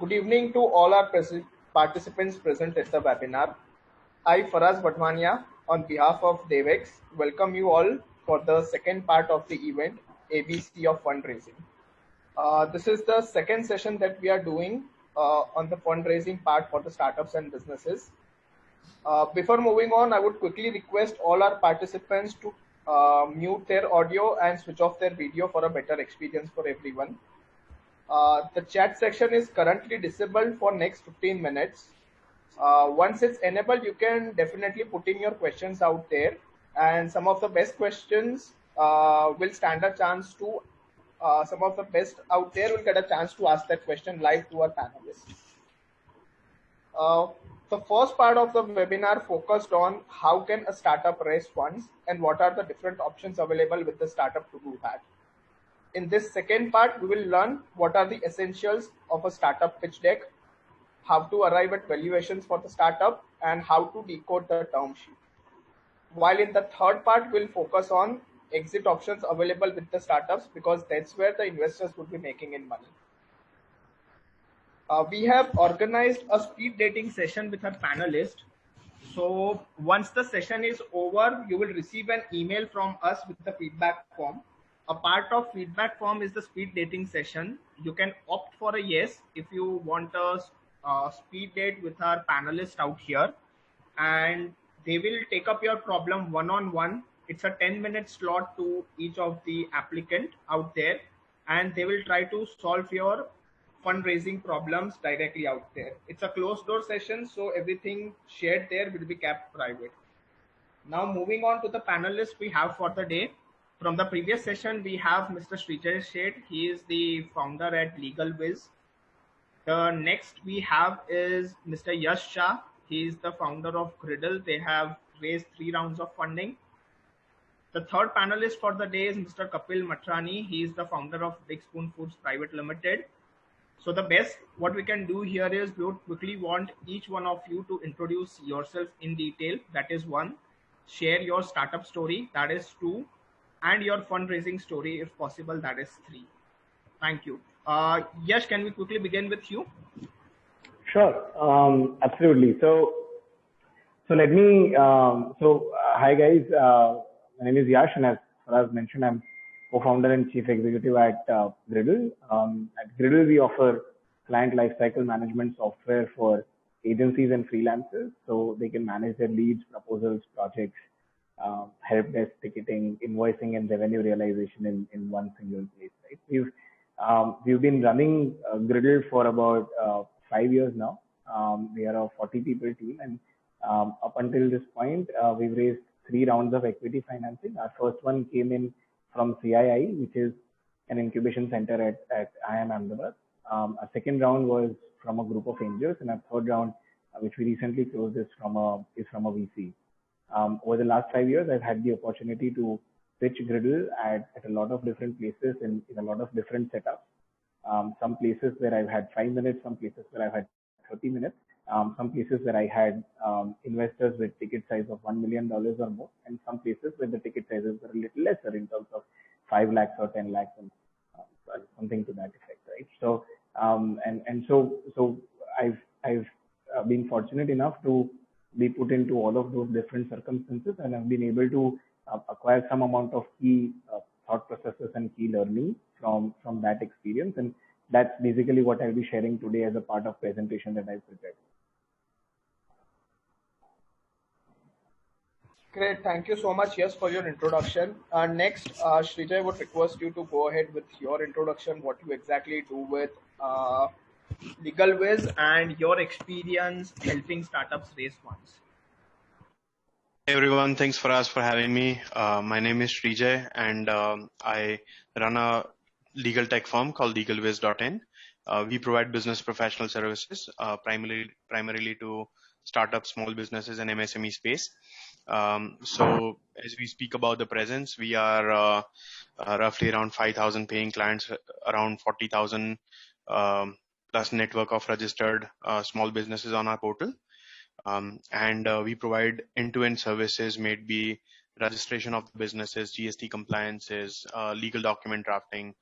Good evening to all our participants present at the webinar. I, Faraz Bhatwania, on behalf of DevEx, welcome you all for the second part of the event, ABC of Fundraising. This is the second session that we are doing on the fundraising part for the startups and businesses. Before moving on, I would quickly request all our participants to mute their audio and switch off their video for a better experience for everyone. The chat section is currently disabled for next 15 minutes. Once it's enabled, you can definitely put in your questions out there, and some of the best questions will stand a chance to, some of the best out there will get a chance to ask that question live to our panelists. The first part of the webinar focused on how can a startup raise funds and what are the different options available with the startup to do that. In this second part, we will learn what are the essentials of a startup pitch deck, how to arrive at valuations for the startup, and how to decode the term sheet. While in the third part, we'll focus on exit options available with the startups because that's where the investors would be making in money. We have organized a speed dating session with our panelists. So once the session is over, you will receive an email from us with the feedback form. A part of feedback form is the speed dating session. You can opt for a yes if you want a speed date with our panelists out here, and they will take up your problem one-on-one. It's a 10-minute slot to each of the applicant out there, and they will try to solve your fundraising problems directly out there. It's a closed door session, so everything shared there will be kept private. Now moving on to the panelists we have for the day. From the previous session, we have Mr. Srijay Sheth. He is the founder at LegalViz. The next we have is Mr. Yash Shah. He is the founder of Griddle. They have raised 3 rounds of funding. The third panelist for the day is Mr. Kapil Matrani. He is the founder of Big Spoon Foods Private Limited. So the best what we can do here is we would quickly want each one of you to introduce yourself in detail. That is 1. Share your startup story. That is 2. And your fundraising story, if possible, that is 3. Thank you. Yash, can we quickly begin with you? Sure, absolutely. So let me, hi guys, my name is Yash, and as Faraz mentioned, I'm co-founder and chief executive at Griddle. At Griddle, we offer client lifecycle management software for agencies and freelancers, so they can manage their leads, proposals, projects, help desk ticketing, invoicing, and revenue realization in one single place. Right? We've been running Griddle for about 5 years now. We are a 40 people team, and up until this point, we've raised 3 rounds of equity financing. Our first one came in from CII, which is an incubation center at IIM Ahmedabad. Our second round was from a group of angels, and our third round, which we recently closed, is from a VC. Over the last 5 years, I've had the opportunity to pitch Griddle at a lot of different places in a lot of different setups. Some places where I've had 5 minutes, some places where I've had 30 minutes, some places where I had investors with ticket size of $1 million or more, and some places where the ticket sizes were a little lesser in terms of 5 lakhs or 10 lakhs and something to that effect, right? So so I've been fortunate enough to be put into all of those different circumstances, and I've been able to acquire some amount of key thought processes and key learning from that experience, and that's basically what I'll be sharing today as a part of presentation that I've prepared. Great, thank you so much, Yes, for your introduction. Next, Srijay would request you to go ahead with your introduction, what you exactly do with LegalViz and your experience helping startups raise funds. Hey everyone, thanks for having me. My name is Srijay, and I run a legal tech firm called LegalViz.in. We provide business professional services, primarily to startups, small businesses, and MSME space. So as we speak about the presence, we are roughly around 5,000 paying clients, around 40,000 plus network of registered small businesses on our portal. And we provide end-to-end services, may it be registration of businesses, GST compliances, legal document drafting,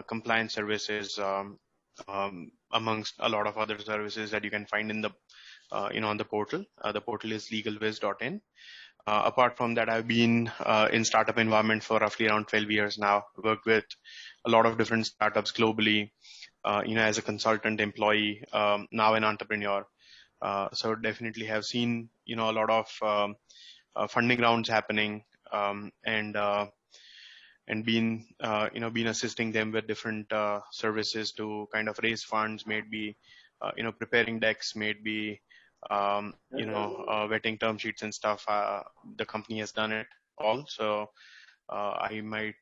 compliance services, amongst a lot of other services that you can find in the on the portal. The portal is legalwiz.in. Apart from that, I've been in startup environment for roughly around 12 years now. Worked with a lot of different startups globally, as a consultant, employee, now an entrepreneur. So definitely have seen, a lot of funding rounds happening, and been, been assisting them with different services to kind of raise funds, maybe, preparing decks, maybe, vetting term sheets and stuff. The company has done it all. So I might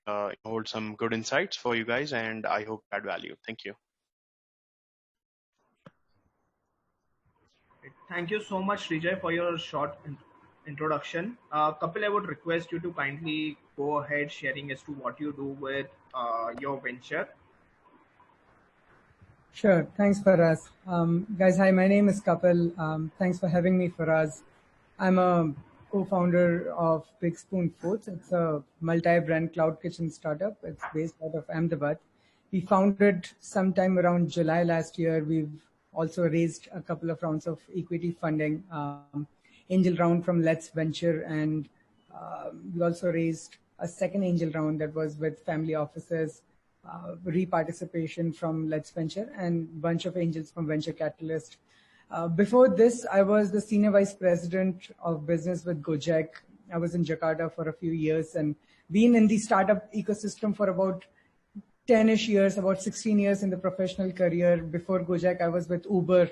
hold some good insights for you guys, and I hope to add value. Thank you. Thank you so much, Srijay, for your short introduction. Kapil, I would request you to kindly go ahead sharing as to what you do with your venture. Sure. Thanks, Faraz. Guys, hi, my name is Kapil. Thanks for having me, Faraz. I'm a co-founder of Big Spoon Foods. It's a multi-brand cloud kitchen startup. It's based out of Ahmedabad. We founded sometime around July last year. We've also raised a couple of rounds of equity funding, angel round from Let's Venture, and we also raised a second angel round that was with family offices, reparticipation from Let's Venture, and a bunch of angels from Venture Catalyst. Before this, I was the senior vice president of business with Gojek. I was in Jakarta for a few years and been in the startup ecosystem for about 10-ish years, about 16 years in the professional career. Before Gojek, I was with Uber.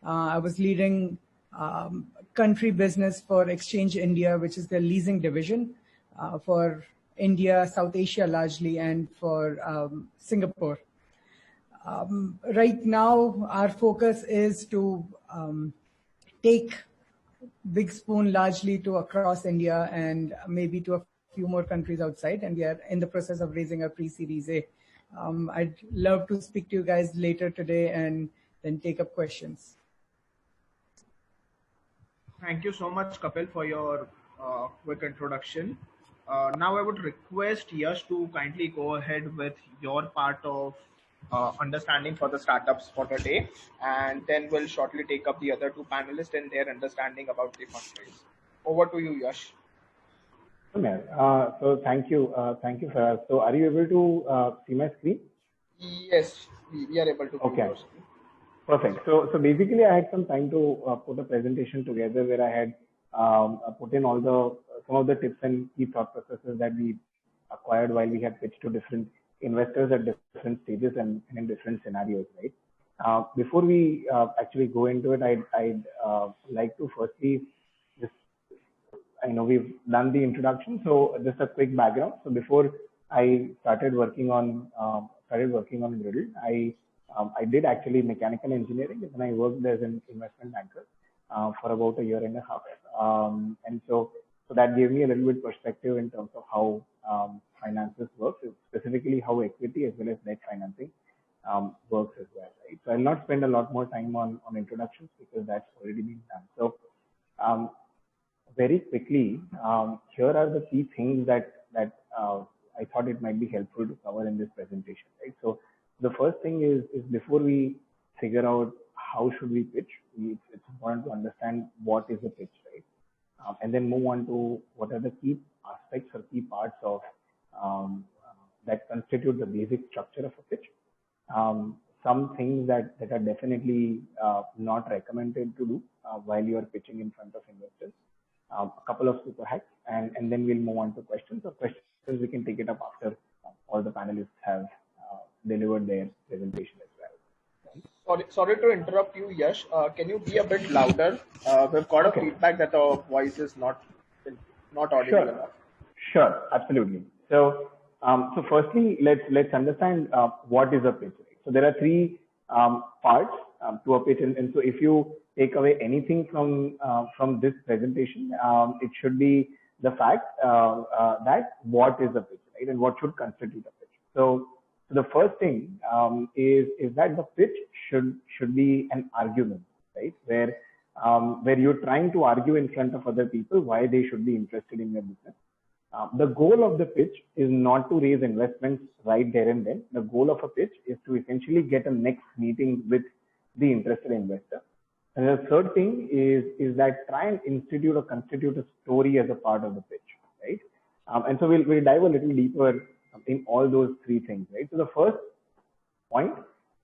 I was leading country business for Exchange India, which is the leasing division for India, South Asia largely, and for Singapore. Right now, our focus is to take Big Spoon largely to across India and maybe to a few more countries outside. And we are in the process of raising a pre-series A. I'd love to speak to you guys later today and then take up questions. Thank you so much, Kapil, for your quick introduction. Now I would request Yash to kindly go ahead with your part of understanding for the startups for the day, and then we'll shortly take up the other two panelists and their understanding about the fundraise. Over to you, Yash. So thank you, Faraz. So are you able to see my screen? Yes, we are able to see your screen. Perfect. So basically, I had some time to put a presentation together where I had put in all some of the tips and key thought processes that we acquired while we had pitched to different investors at different stages and in different scenarios, right? Before we actually go into it, I'd like to firstly just, I know we've done the introduction, so just a quick background. So before I started working on Gridle, I did actually mechanical engineering, and I worked as an investment banker for about a year and a half. And so that gave me a little bit perspective in terms of how finances work, specifically how equity as well as debt financing works as well, right? So I'll not spend a lot more time on introductions because that's already been done. So very quickly, here are the key things that I thought it might be helpful to cover in this presentation, right? So the first thing is before we figure out how should we pitch, it's important to understand what is a pitch, right? And then move on to what are the key aspects or key parts of that constitute the basic structure of a pitch. Some things that are definitely not recommended to do while you are pitching in front of investors. A couple of super hacks, and then we'll move on to questions. Or questions we can take it up after all the panelists have delivered their presentation as well. Sorry to interrupt you, Yash. Can you be a bit louder? We've got a feedback that our voice is not audible enough. Sure, absolutely. So firstly, let's understand what is a pitch. Right? So there are three parts to a pitch, and so if you take away anything from this presentation, it should be the fact that what is a pitch, right, and what should constitute a pitch. So the first thing is that the pitch should be an argument, right, where you're trying to argue in front of other people why they should be interested in your business. The goal of the pitch is not to raise investments right there and then. The goal of a pitch is to essentially get a next meeting with the interested investor. And the third thing is that try and institute or constitute a story as a part of the pitch, right? And so we'll dive a little deeper in all those three things, right? So the first point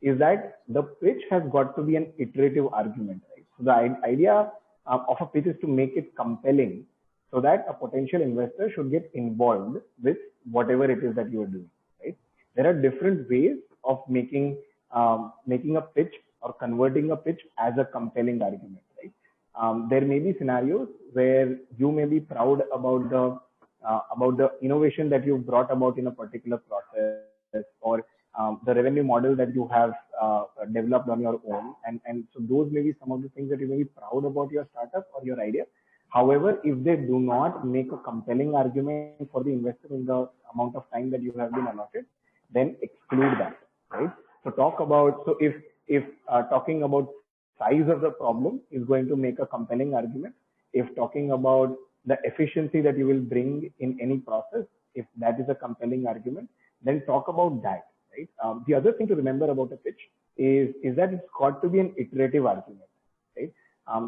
is that the pitch has got to be an iterative argument, right? So the idea of a pitch is to make it compelling so that a potential investor should get involved with whatever it is that you are doing, right? There are different ways of making a pitch or converting a pitch as a compelling argument, right? There may be scenarios where you may be proud about the innovation that you've brought about in a particular process, or the revenue model that you have developed on your own, and so those may be some of the things that you may be proud about your startup or your idea. However, if they do not make a compelling argument for the investor in the amount of time that you have been allotted, then exclude that, right? So if talking about size of the problem is going to make a compelling argument, if talking about the efficiency that you will bring in any process, if that is a compelling argument, then talk about that, right? The other thing to remember about a pitch is that it's got to be an iterative argument, right?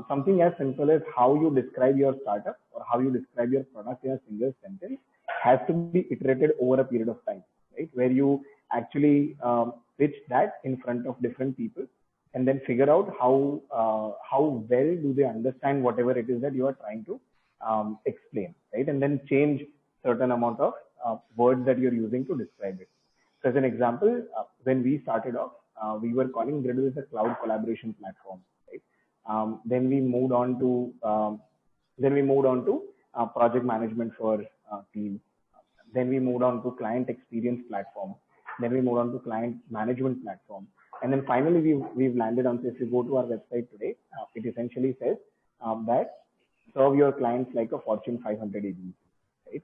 Something as simple as how you describe your startup or how you describe your product in a single sentence has to be iterated over a period of time, right? Where you actually pitch that in front of different people and then figure out how well do they understand whatever it is that you are trying to explain, right? And then change certain amount of words that you're using to describe it. So as an example, when we started off, we were calling Gridle as a cloud collaboration platform, right? Then we moved on to project management for teams. Then we moved on to client experience platform. Then we moved on to client management platform. And then finally, we've landed on, so if you go to our website today, it essentially says that serve your clients like a Fortune 500 agency, right?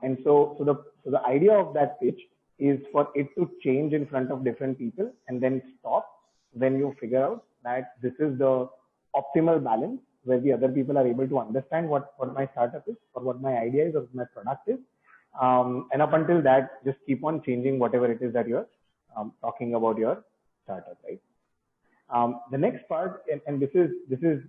And so the idea of that pitch is for it to change in front of different people and then stop when you figure out that this is the optimal balance where the other people are able to understand what my startup is or what my idea is or what my product is. And up until that, just keep on changing whatever it is that you're talking about your startup, right? The next part, and this is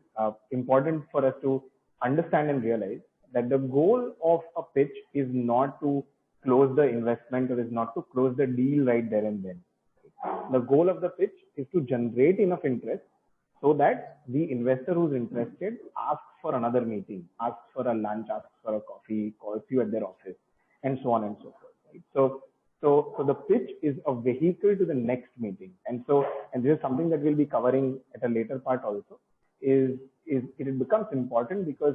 important for us to understand and realize, that the goal of a pitch is not to close the investment or is not to close the deal right there and then. The goal of the pitch is to generate enough interest so that the investor who's interested asks for another meeting, asks for a lunch, asks for a coffee, calls you at their office, and so on and so forth, right? So the pitch is a vehicle to the next meeting. And this is something that we'll be covering at a later part also, is it becomes important because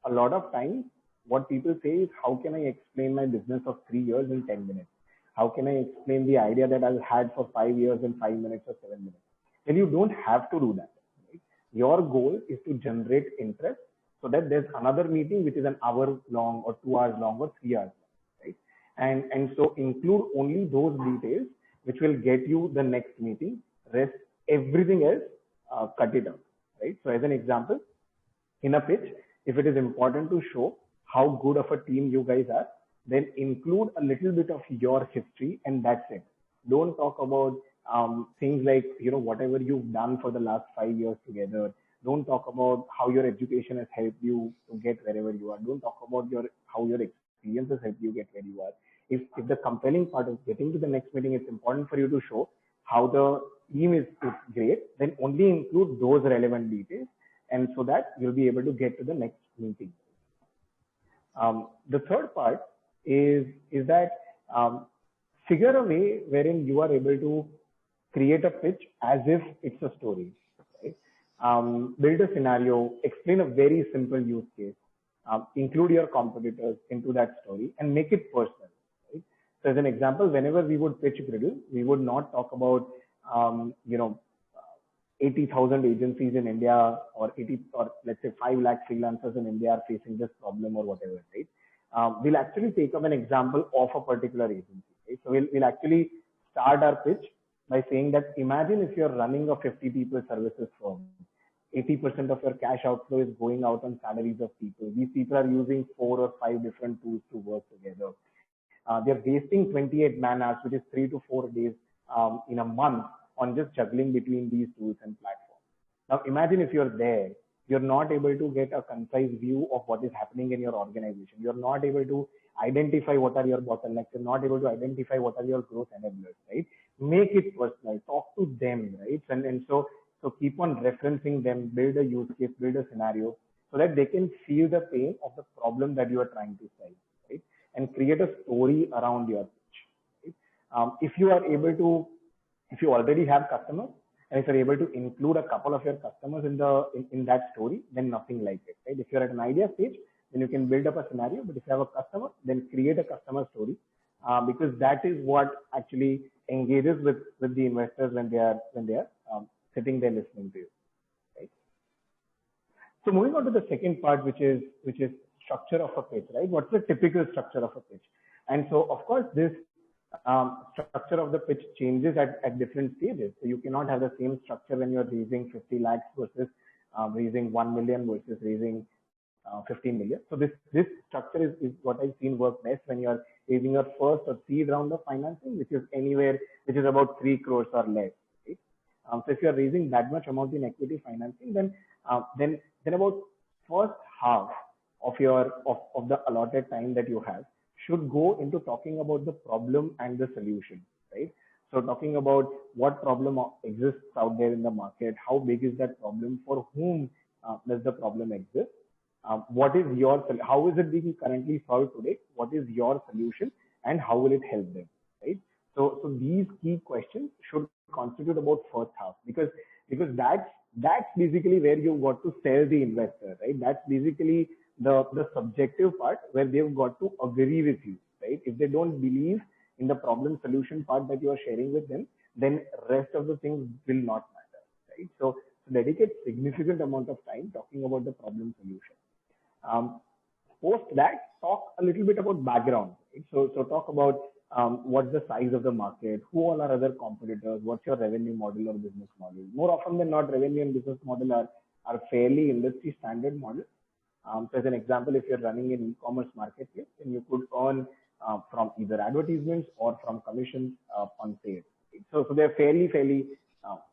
a lot of times what people say is, how can I explain my business of 3 years in 10 minutes? How can I explain the idea that I've had for 5 years in 5 minutes or 7 minutes? Well, you don't have to do that, right? Your goal is to generate interest so that there's another meeting which is an hour long or 2 hours long or 3 hours long, right? And so include only those details which will get you the next meeting. Rest everything else, cut it out, right? So as an example, in a pitch, if it is important to show how good of a team you guys are, then include a little bit of your history and that's it. Don't talk about things like, whatever you've done for the last 5 years together. Don't talk about how your education has helped you to get wherever you are. Don't talk about how your experiences help you get where you are. If the compelling part of getting to the next meeting, it's important for you to show how the team is great, then only include those relevant details, and so that you'll be able to get to the next meeting. The third part is that figure a way wherein you are able to create a pitch as if it's a story, right? Build a scenario, explain a very simple use case, include your competitors into that story and make it personal, right? So as an example, whenever we would pitch Gridle, we would not talk about 80,000 agencies in India or let's say 5 lakh freelancers in India are facing this problem or whatever, right? We'll actually take up an example of a particular agency, right? So we'll actually start our pitch by saying that imagine if you're running a 50 people services firm. 80% of your cash outflow is going out on salaries of people. These people are using 4 or 5 different tools to work together. They're wasting 28 man hours, which is 3 to 4 days in a month on just juggling between these tools and platforms. Now imagine if you're there, you're not able to get a concise view of what is happening in your organization. You're not able to identify what are your bottlenecks. You're not able to identify what are your growth enablers, right? Make it personal. Talk to them, right? So keep on referencing them, build a use case, build a scenario so that they can feel the pain of the problem that you are trying to solve, right? And create a story around your pitch, right? If you are able to, if you already have customers, and if you're able to include a couple of your customers in that story, then nothing like it, right? If you're at an idea stage, then you can build up a scenario. But if you have a customer, then create a customer story, because that is what actually engages with the investors when they are sitting there listening to you, right? So moving on to the second part, which is structure of a pitch, right? What's the typical structure of a pitch? And so of course this structure of the pitch changes at different stages. So you cannot have the same structure when you're raising 50 lakhs versus raising 1 million versus raising 15 million. So this structure is what I've seen work best when you're raising your first or seed round of financing, which is about 3 crores or less. Right? So if you're raising that much amount in equity financing, then about first half of the allotted time that you have should go into talking about the problem and the solution, right? So talking about what problem exists out there in the market, how big is that problem, for whom does the problem exist, how is it being currently solved today, what is your solution, and how will it help them, right? So these key questions should constitute about first half, because that's basically where you got to sell the investor, right? That's basically the subjective part where they've got to agree with you, right? If they don't believe in the problem solution part that you are sharing with them, then rest of the things will not matter, right? So dedicate significant amount of time talking about the problem solution. Post that, talk a little bit about background, right? So talk about what's the size of the market, who all are other competitors, what's your revenue model or business model. More often than not, revenue and business model are fairly industry standard models. So as an example, if you're running an e-commerce marketplace, then you could earn from either advertisements or from commissions on sales. So they're fairly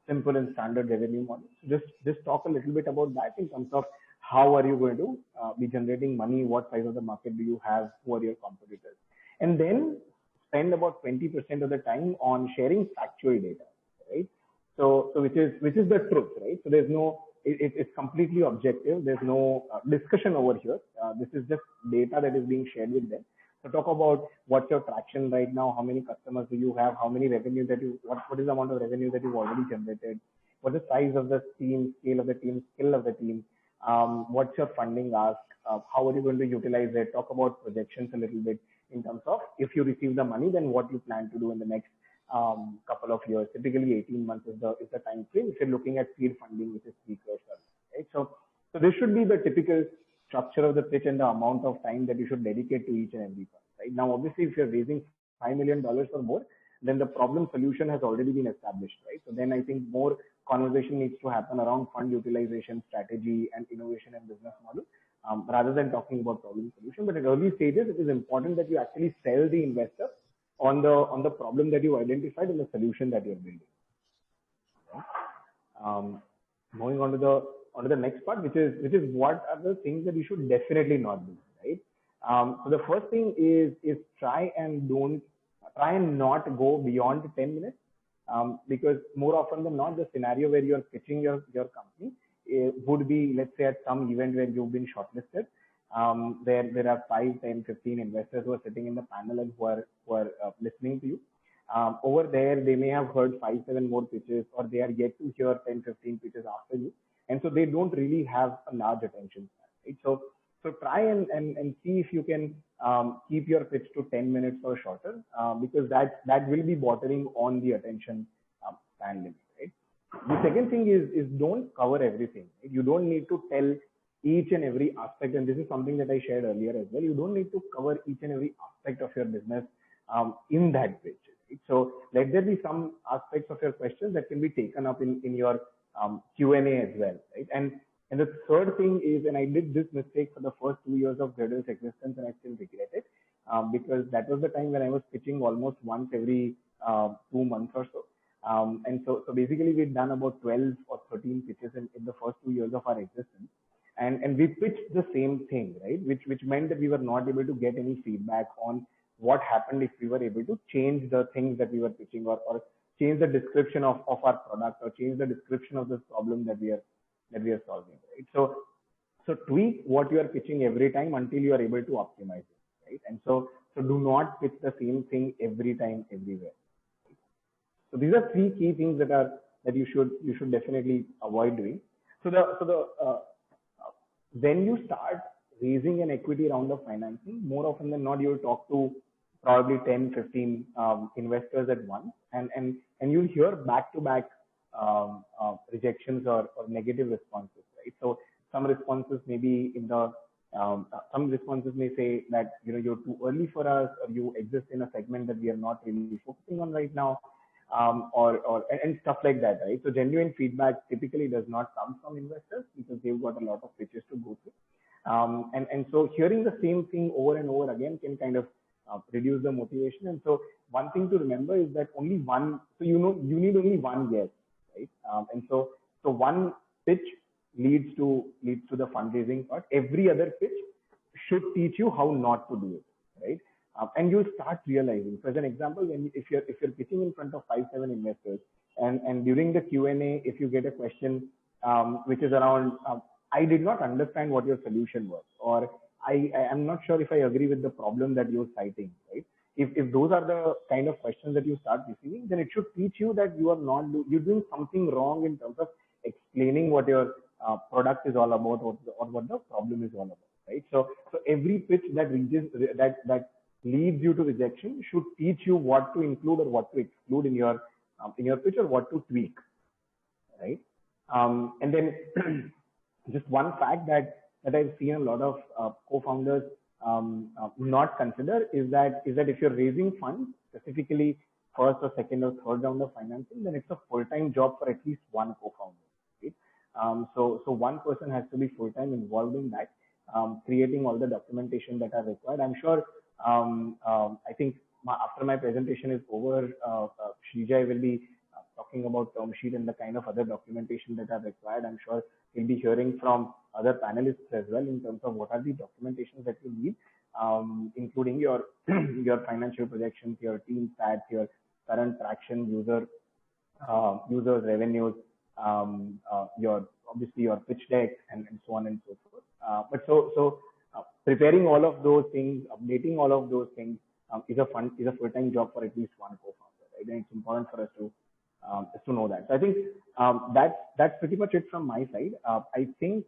simple and standard revenue models. Just talk a little bit about that in terms of how are you going to be generating money, what size of the market do you have, who are your competitors, and then spend about 20% of the time on sharing factual data, right? So which is the truth, right? So there's no, it's completely objective. There's no discussion over here. This is just data that is being shared with them. So talk about what's your traction right now, how many customers do you have, how many revenue that you, what is the amount of revenue that you've already generated, what's the size of the team, scale of the team, skill of the team, what's your funding ask, how are you going to utilize it, talk about projections a little bit in terms of if you receive the money, then what you plan to do in the next couple of years. Typically 18 months is the time frame if you're looking at seed funding, which is 3 crores, right? So this should be the typical structure of the pitch and the amount of time that you should dedicate to each and every part, right? Now, obviously, if you're raising $5 million or more, then the problem solution has already been established, right? So then I think more conversation needs to happen around fund utilization, strategy, and innovation and business model, rather than talking about problem solution. But at early stages, it is important that you actually sell the investor on the problem that you identified and the solution that you're building. Moving on to the next part, which is what are the things that you should definitely not do, right? So the first thing is try and not go beyond 10 minutes, because more often than not, the scenario where you're pitching your company would be, let's say, at some event where you've been shortlisted, where there are 5, 10, 15 investors who are sitting in the panel and who are listening to you. Over there, they may have heard 5, 7 more pitches, or they are yet to hear 10, 15 pitches after you. And so they don't really have a large attention span, right? So try and see if you can keep your pitch to 10 minutes or shorter, because that will be bordering on the attention span limit, right? The second thing is don't cover everything, right? You don't need to tell each and every aspect, and this is something that I shared earlier as well. You don't need to cover each and every aspect of your business in that pitch, right? So let there be some aspects of your questions that can be taken up in your Q&A as well, right? And the third thing is, and I did this mistake for the first 2 years of Gradle's existence, and I still regret it, because that was the time when I was pitching almost once every 2 months or so. And so basically we'd done about 12 or 13 pitches in the first 2 years of our existence. And we pitched the same thing, right? Which meant that we were not able to get any feedback on what happened if we were able to change the things that we were pitching, or change the description of our product, or change the description of this problem that we are solving, right? So tweak what you are pitching every time until you are able to optimize it, right? And so do not pitch the same thing every time, everywhere. So these are three key things that you should definitely avoid doing. When you start raising an equity round of financing, more often than not, you'll talk to probably 10, 15 investors at once, and you'll hear back-to-back rejections or negative responses, right? So some responses may be some responses may say that, you know, you're too early for us, or you exist in a segment that we are not really focusing on right now, and stuff like that, right? So genuine feedback typically does not come from investors because they've got a lot of pitches to go through. And so hearing the same thing over and over again can kind of reduce the motivation. And so one thing to remember is that you need only one yes, right? And so one pitch leads to the fundraising part. Every other pitch should teach you how not to do it, right? And you'll start realizing. So as an example, if you're pitching in front of 5-7 investors, and during the Q&A, if you get a question which is around, I did not understand what your solution was, or I am not sure if I agree with the problem that you're citing, right? If those are the kind of questions that you start receiving, then it should teach you that you're doing something wrong in terms of explaining what your product is all about, or what the problem is all about, right? So every pitch that leads you to rejection should teach you what to include or what to exclude in your pitch, or what to tweak, right? And then just one fact that I've seen a lot of co-founders not consider is that if you're raising funds, specifically first or second or third round of financing, then it's a full-time job for at least one co-founder, right? So one person has to be full-time involved in that, creating all the documentation that are required. I'm sure, I think after my presentation is over, Srijay will be talking about term sheet and the kind of other documentation that are required. I'm sure we'll be hearing from other panelists as well in terms of what are the documentations that you need, including your financial projections, your team stats, your current traction, users, revenues, obviously your pitch deck, and so on and so forth. But so preparing all of those things, updating all of those things is a full-time job for at least one co-founder, right? And it's important for us to know that. So I think that's pretty much it from my side. I think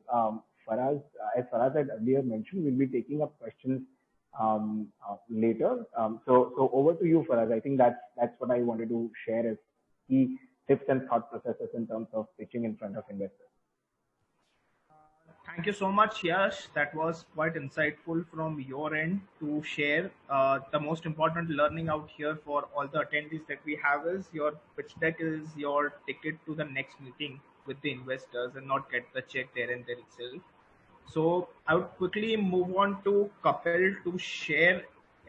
Faraz, as Faraz had earlier mentioned, we'll be taking up questions later. So over to you, Faraz. I think that's what I wanted to share as key tips and thought processes in terms of pitching in front of investors. Thank you so much, Yash. That was quite insightful from your end to share. The most important learning out here for all the attendees that we have is your pitch deck is your ticket to the next meeting with the investors, and not get the check there and there itself. So I would quickly move on to Kapil to share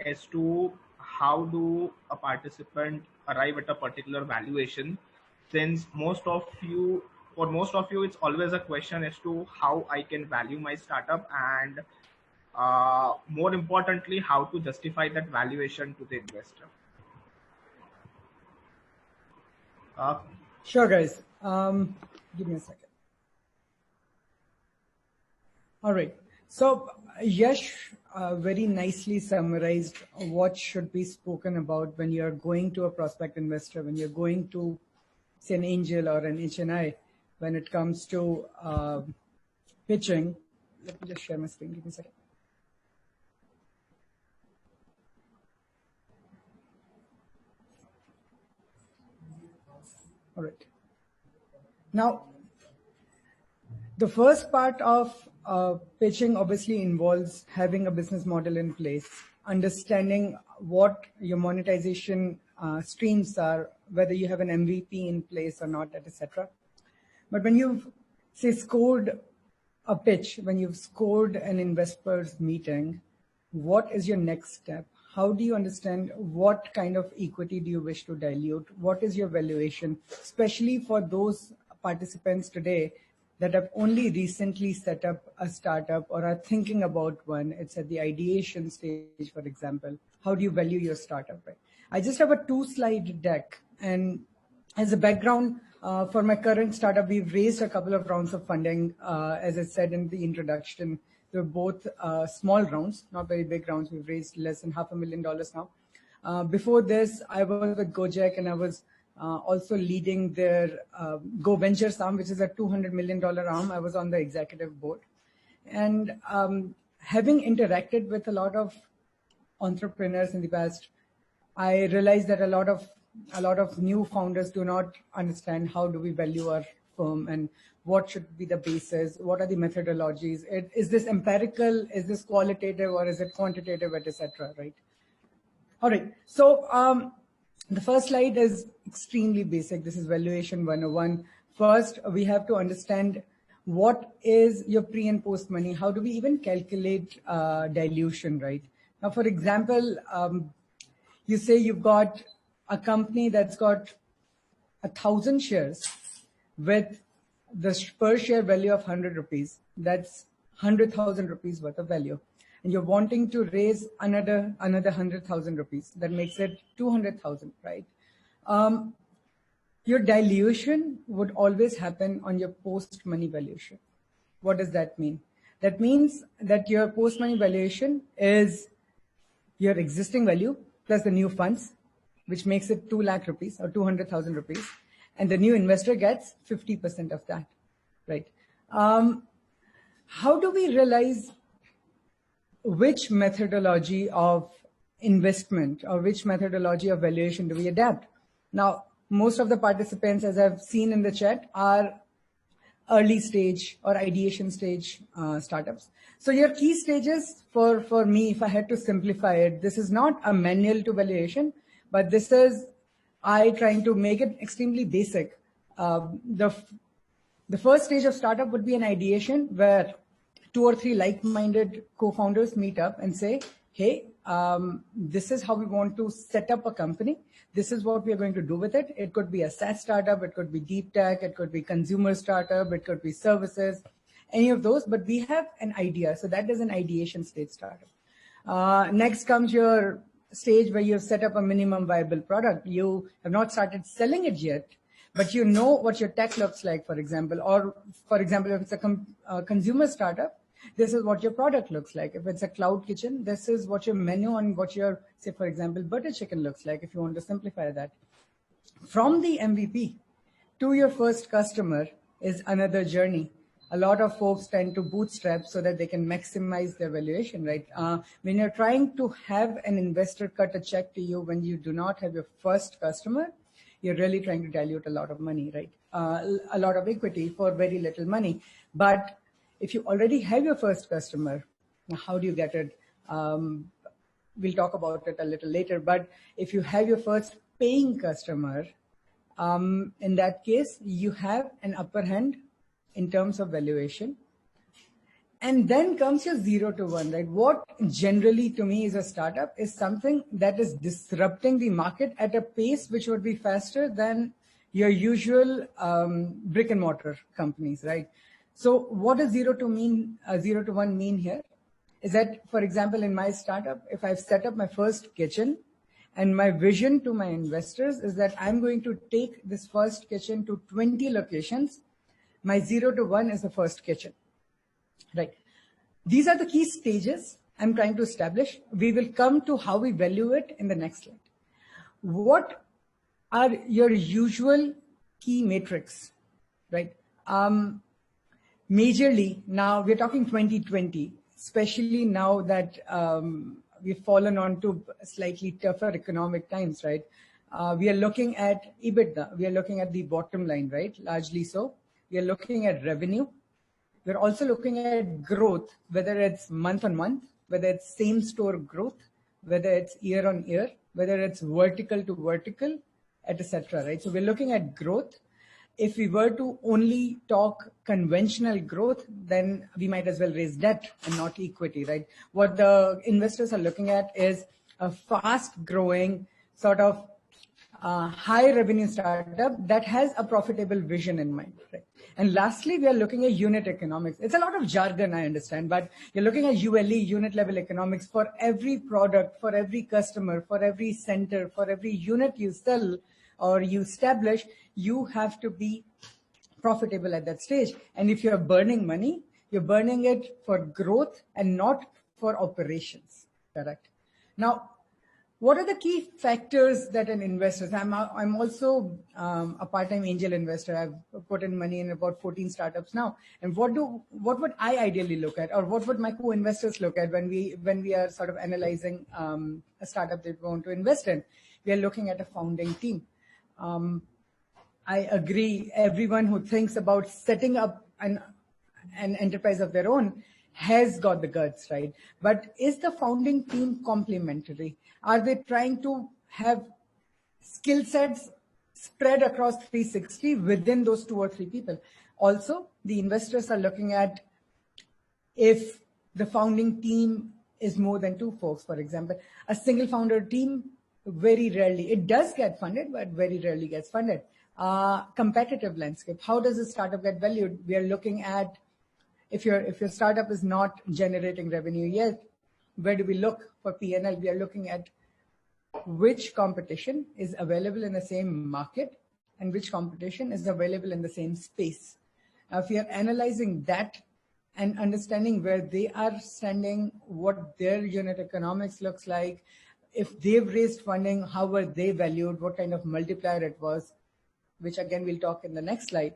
as to how do a participant arrive at a particular valuation, since for most of you, it's always a question as to how I can value my startup, and more importantly, how to justify that valuation to the investor. Sure, guys. Give me a second. All right. So Yash very nicely summarized what should be spoken about when you're going to a prospect investor, when you're going to, say, an angel or an HNI. When it comes to pitching, let me just share my screen. Give me a second. All right. Now, the first part of pitching obviously involves having a business model in place, understanding what your monetization streams are, whether you have an MVP in place or not, etc. But when you've, say, scored a pitch, when you've scored an investors meeting, what is your next step? How do you understand what kind of equity do you wish to dilute? What is your valuation, especially for those participants today that have only recently set up a startup or are thinking about one? It's at the ideation stage, for example. How do you value your startup? Right? I just have a 2-slide deck, and as a background, for my current startup, we've raised a couple of rounds of funding. As I said in the introduction, they're both small rounds, not very big rounds. We've raised less than $500,000 now. Before this, I was with Gojek, and I was also leading their Go Ventures arm, which is a $200 million arm. I was on the executive board. And having interacted with a lot of entrepreneurs in the past, I realized that a lot of new founders do not understand how do we value our firm and what should be the basis, what are the methodologies, is this empirical, is this qualitative, or is it quantitative, etc. Right? All right. So the first slide is extremely basic. This is valuation 101. First, we have to understand what is your pre and post money. How do we even calculate dilution, right? Now, for example, you say you've got a company that's got 1,000 shares with the per share value of 100 rupees. That's 100,000 rupees worth of value. And you're wanting to raise another 100,000 rupees. That makes it 200,000, right? Your dilution would always happen on your post-money valuation. What does that mean? That means that your post-money valuation is your existing value plus the new funds, which makes it 2 lakh rupees or 200,000 rupees. And the new investor gets 50% of that, right? How do we realize which methodology of investment or which methodology of valuation do we adapt? Now, most of the participants, as I've seen in the chat, are early stage or ideation stage startups. So your key stages for me, if I had to simplify it, this is not a manual to valuation, but this is I trying to make it extremely basic. The first stage of startup would be an ideation where 2 or 3 like-minded co-founders meet up and say, hey, this is how we want to set up a company. This is what we are going to do with it. It could be a SaaS startup. It could be deep tech. It could be consumer startup. It could be services, any of those. But we have an idea. So that is an ideation stage startup. Next comes your stage where you have set up a minimum viable product. You have not started selling it yet, but you know what your tech looks like, for example. Or, for example, if it's a consumer startup, this is what your product looks like. If it's a cloud kitchen, this is what your menu and what your, say, for example, butter chicken looks like, if you want to simplify that. From the MVP to your first customer is another journey. A lot of folks tend to bootstrap so that they can maximize their valuation, right? When you're trying to have an investor cut a check to you when you do not have your first customer, you're really trying to dilute a lot of money, right? A lot of equity for very little money. But if you already have your first customer, how do you get it? We'll talk about it a little later. But if you have your first paying customer, in that case, you have an upper hand in terms of valuation. And then comes your 0 to 1, right? What generally to me is a startup is something that is disrupting the market at a pace which would be faster than your usual brick and mortar companies, right? So what does 0 to 1 mean here? Is that, for example, in my startup, if I've set up my first kitchen and my vision to my investors is that I'm going to take this first kitchen to 20 locations, my 0 to 1 is the first kitchen, right? These are the key stages I'm trying to establish. We will come to how we value it in the next slide. What are your usual key metrics, right? Majorly, now we're talking 2020, especially now that we've fallen onto slightly tougher economic times, right? We are looking at EBITDA. We are looking at the bottom line, right? Largely so. We are looking at revenue. We're also looking at growth, whether it's month on month, whether it's same store growth, whether it's year on year, whether it's vertical to vertical, etc. Right? So we're looking at growth. if we were to only talk conventional growth, then we might as well raise debt and not equity, right? What the investors are looking at is a fast growing sort of high revenue startup that has a profitable vision in mind, right? And lastly, we are looking at unit economics. It's a lot of jargon, I understand, but you're looking at ULE, unit level economics, for every product, for every customer, for every center, for every unit you sell or you establish, you have to be profitable at that stage. And if you're burning money, you're burning it for growth and not for operations, correct? Now, what are the key factors that an investor, I'm also a part-time angel investor. I've put in money in about 14 startups now. And what would I ideally look at, or what would my co-investors look at when we are sort of analyzing a startup that we want to invest in? We are looking at a founding team. I agree, everyone who thinks about setting up an enterprise of their own has got the guts, right? But is the founding team complementary? Are they trying to have skill sets spread across 360 within those 2 or 3 people? Also, the investors are looking at if the founding team is more than 2 folks, for example. A single founder team, very rarely, it does get funded, but very rarely gets funded. Competitive landscape, how does a startup get valued? We are looking at, if your startup is not generating revenue yet, where do we look for P&L? We are looking at which competition is available in the same market and which competition is available in the same space. Now, if we are analyzing that and understanding where they are standing, what their unit economics looks like, if they've raised funding, how were they valued, what kind of multiplier it was, which again we'll talk in the next slide.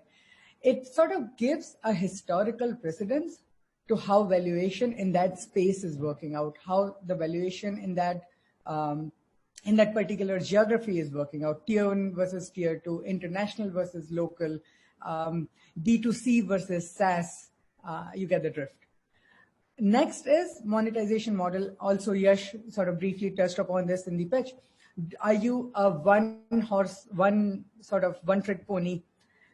It sort of gives a historical precedence to how valuation in that space is working out, how the valuation in that particular geography is working out, tier 1 versus tier 2, international versus local, D2C versus SaaS, you get the drift. Next is monetization model. Also, Yash sort of briefly touched upon this in the pitch. Are you a one trick pony?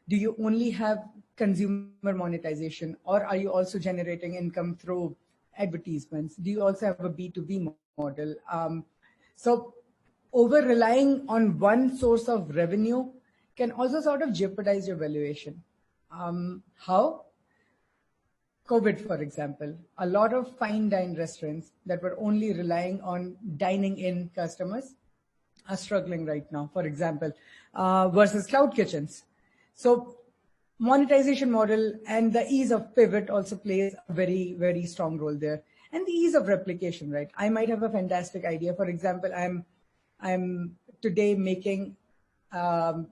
Do you only have consumer monetization, or are you also generating income through advertisements? Do you also have a B2B model? So over relying on one source of revenue can also sort of jeopardize your valuation. How? COVID, for example, a lot of fine dine restaurants that were only relying on dining in customers are struggling right now, for example, versus cloud kitchens. So monetization model and the ease of pivot also plays a very, very strong role there. And the ease of replication, right? I might have a fantastic idea. For example, I'm today making a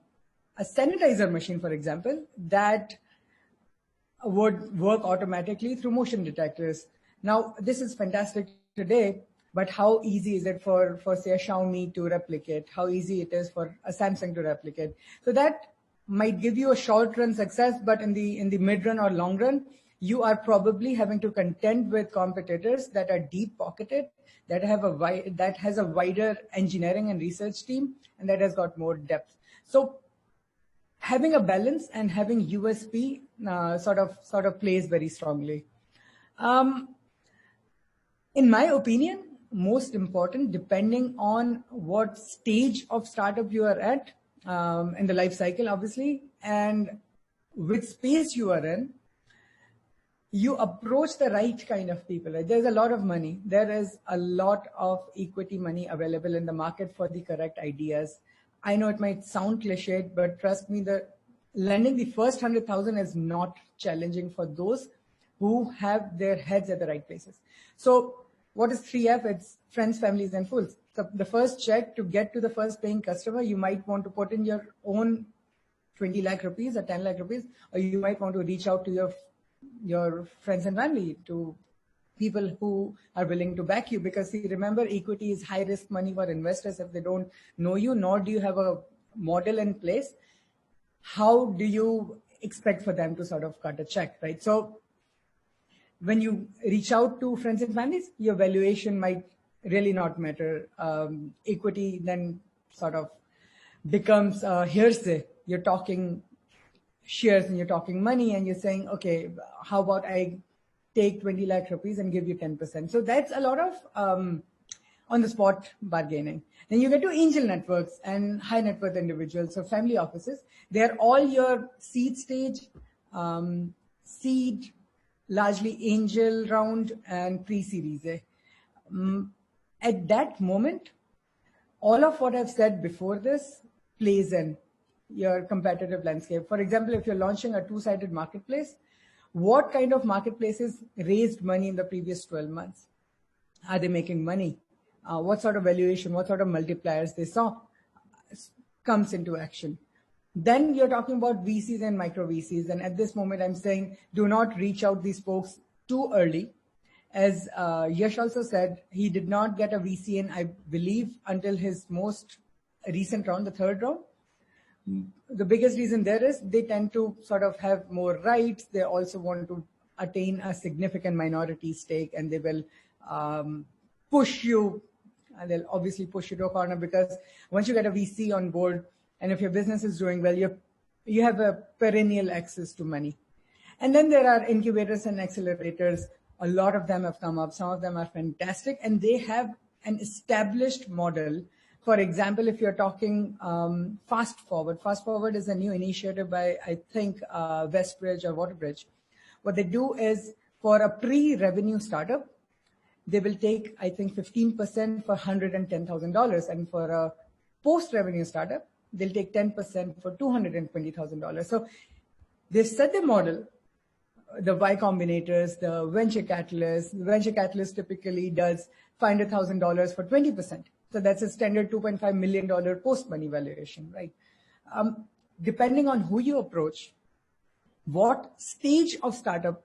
sanitizer machine, for example, that would work automatically through motion detectors. Now, this is fantastic today, but how easy is it for say, a Xiaomi to replicate? How easy it is for a Samsung to replicate? So that might give you a short-run success, but in the mid-run or long run, you are probably having to contend with competitors that are deep-pocketed, that has a wider engineering and research team, and that has got more depth. So having a balance and having USP sort of plays very strongly. In my opinion, most important, depending on what stage of startup you are at in the life cycle, obviously, and which space you are in, you approach the right kind of people. Right? There's a lot of money. There is a lot of equity money available in the market for the correct ideas. I know it might sound cliched, but trust me, lending the first 100,000 is not challenging for those who have their heads at the right places. So what is 3F? It's friends, families, and fools. So the first check to get to the first paying customer, you might want to put in your own 20 lakh rupees or 10 lakh rupees, or you might want to reach out to your friends and family, to people who are willing to back you. Because see, remember, equity is high risk money for investors. If they don't know you, nor do you have a model in place, how do you expect for them to sort of cut a check, right? So when you reach out to friends and families, your valuation might really not matter. Equity then sort of becomes hearsay. You're talking shares and you're talking money and you're saying, okay, how about I take 20 lakh rupees and give you 10%. So that's a lot of on the spot bargaining. Then you get to angel networks and high net worth individuals, so family offices. They're all your seed stage, seed, largely angel round and pre-series A. At that moment, all of what I've said before this plays in your competitive landscape. For example, if you're launching a two-sided marketplace, what kind of marketplaces raised money in the previous 12 months? Are they making money? What sort of valuation, what sort of multipliers they saw comes into action. Then you're talking about VCs and micro VCs. And at this moment, I'm saying, do not reach out these folks too early. As Yash also said, he did not get a VC in, I believe, until his most recent round, the third round. The biggest reason there is they tend to sort of have more rights. They also want to attain a significant minority stake, and they will push you. And they'll obviously push you to a corner, because once you get a VC on board, and if your business is doing well, you have a perennial access to money. And then there are incubators and accelerators. A lot of them have come up. Some of them are fantastic, and they have an established model. For example, if you're talking Fast Forward. Fast Forward is a new initiative by, I think, Westbridge or Waterbridge. What they do is, for a pre-revenue startup, they will take, I think, 15% for $110,000. And for a post-revenue startup, they'll take 10% for $220,000. So they've set the model, the Y Combinators, the venture catalyst. The venture catalyst typically does $500,000 for 20%. So that's a standard $2.5 million post-money valuation, right? Depending on who you approach, what stage of startup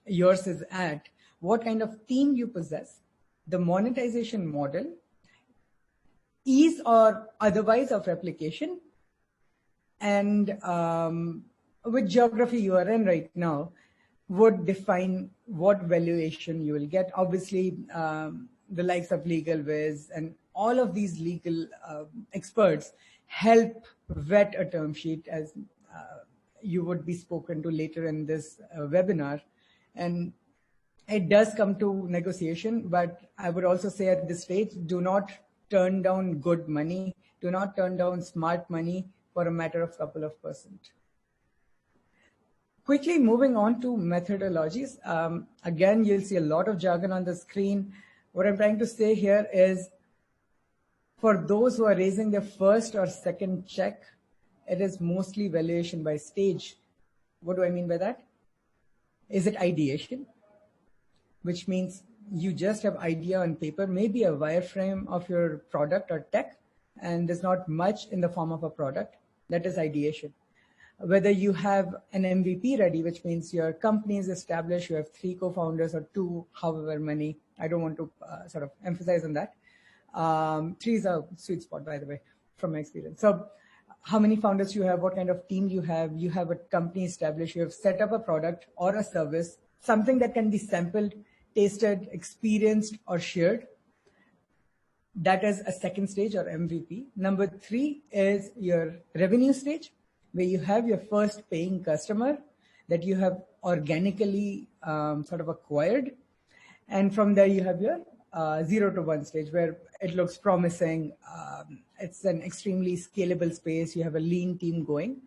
yours is at, what kind of team you possess, the monetization model, ease or otherwise of replication, and which geography you are in right now would define what valuation you will get. Obviously, the likes of LegalViz and all of these legal experts help vet a term sheet, as you would be spoken to later in this webinar. And it does come to negotiation, but I would also say at this stage, do not turn down good money. Do not turn down smart money for a matter of couple of percent. Quickly moving on to methodologies. Again, you'll see a lot of jargon on the screen. What I'm trying to say here is, for those who are raising their first or second check, it is mostly valuation by stage. What do I mean by that? Is it ideation? Which means you just have idea on paper, maybe a wireframe of your product or tech, and there's not much in the form of a product. That is ideation. Whether you have an MVP ready, which means your company is established, you have 3 co-founders or 2, however many. I don't want to sort of emphasize on that. 3 is a sweet spot, by the way, from my experience. So how many founders you have, what kind of team you have a company established, you have set up a product or a service, something that can be sampled, tasted, experienced, or shared. That is a second stage, or MVP. Number 3 is your revenue stage, where you have your first paying customer that you have organically sort of acquired. And from there you have your 0 to 1 stage, where it looks promising. It's an extremely scalable space. You have a lean team going.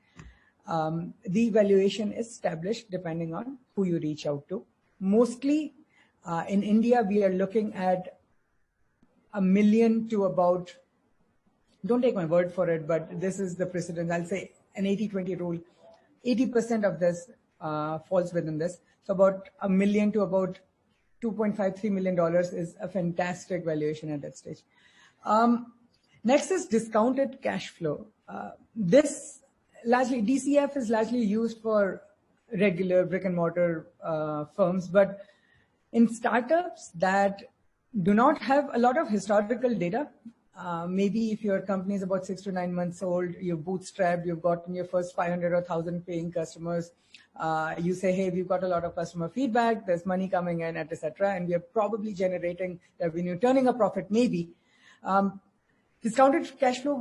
The valuation is established depending on who you reach out to. Mostly in India, we are looking at $1 million to about, don't take my word for it, but this is the precedent. I'll say an 80-20 rule. 80% of this falls within this. So about $1 million to about $2.5-3 million is a fantastic valuation at that stage. Next is discounted cash flow. This largely, DCF is largely used for regular brick and mortar firms, but in startups that do not have a lot of historical data, maybe if your company is about 6 to 9 months old, you've bootstrapped, you've gotten your first 500 or 1,000 paying customers. You say, hey, we've got a lot of customer feedback, there's money coming in, etc., and we are probably generating revenue, turning a profit maybe. Discounted cash flow,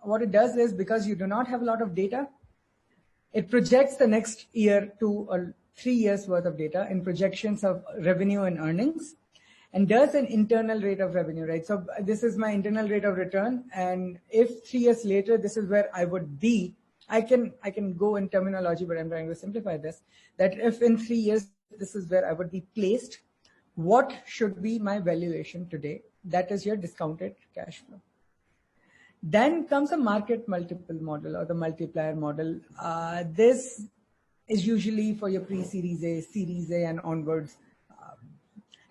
what it does is, because you do not have a lot of data, It projects the next year to 3 years worth of data in projections of revenue and earnings, and does an internal rate of revenue, right? So this is my internal rate of return, and if 3 years later this is where I would be, I can go in terminology, but I'm trying to simplify this, that if in 3 years this is where I would be placed, what should be my valuation today? That is your discounted cash flow. Then comes a market multiple model or the multiplier model. This is usually for your pre-Series A, Series A, and onwards.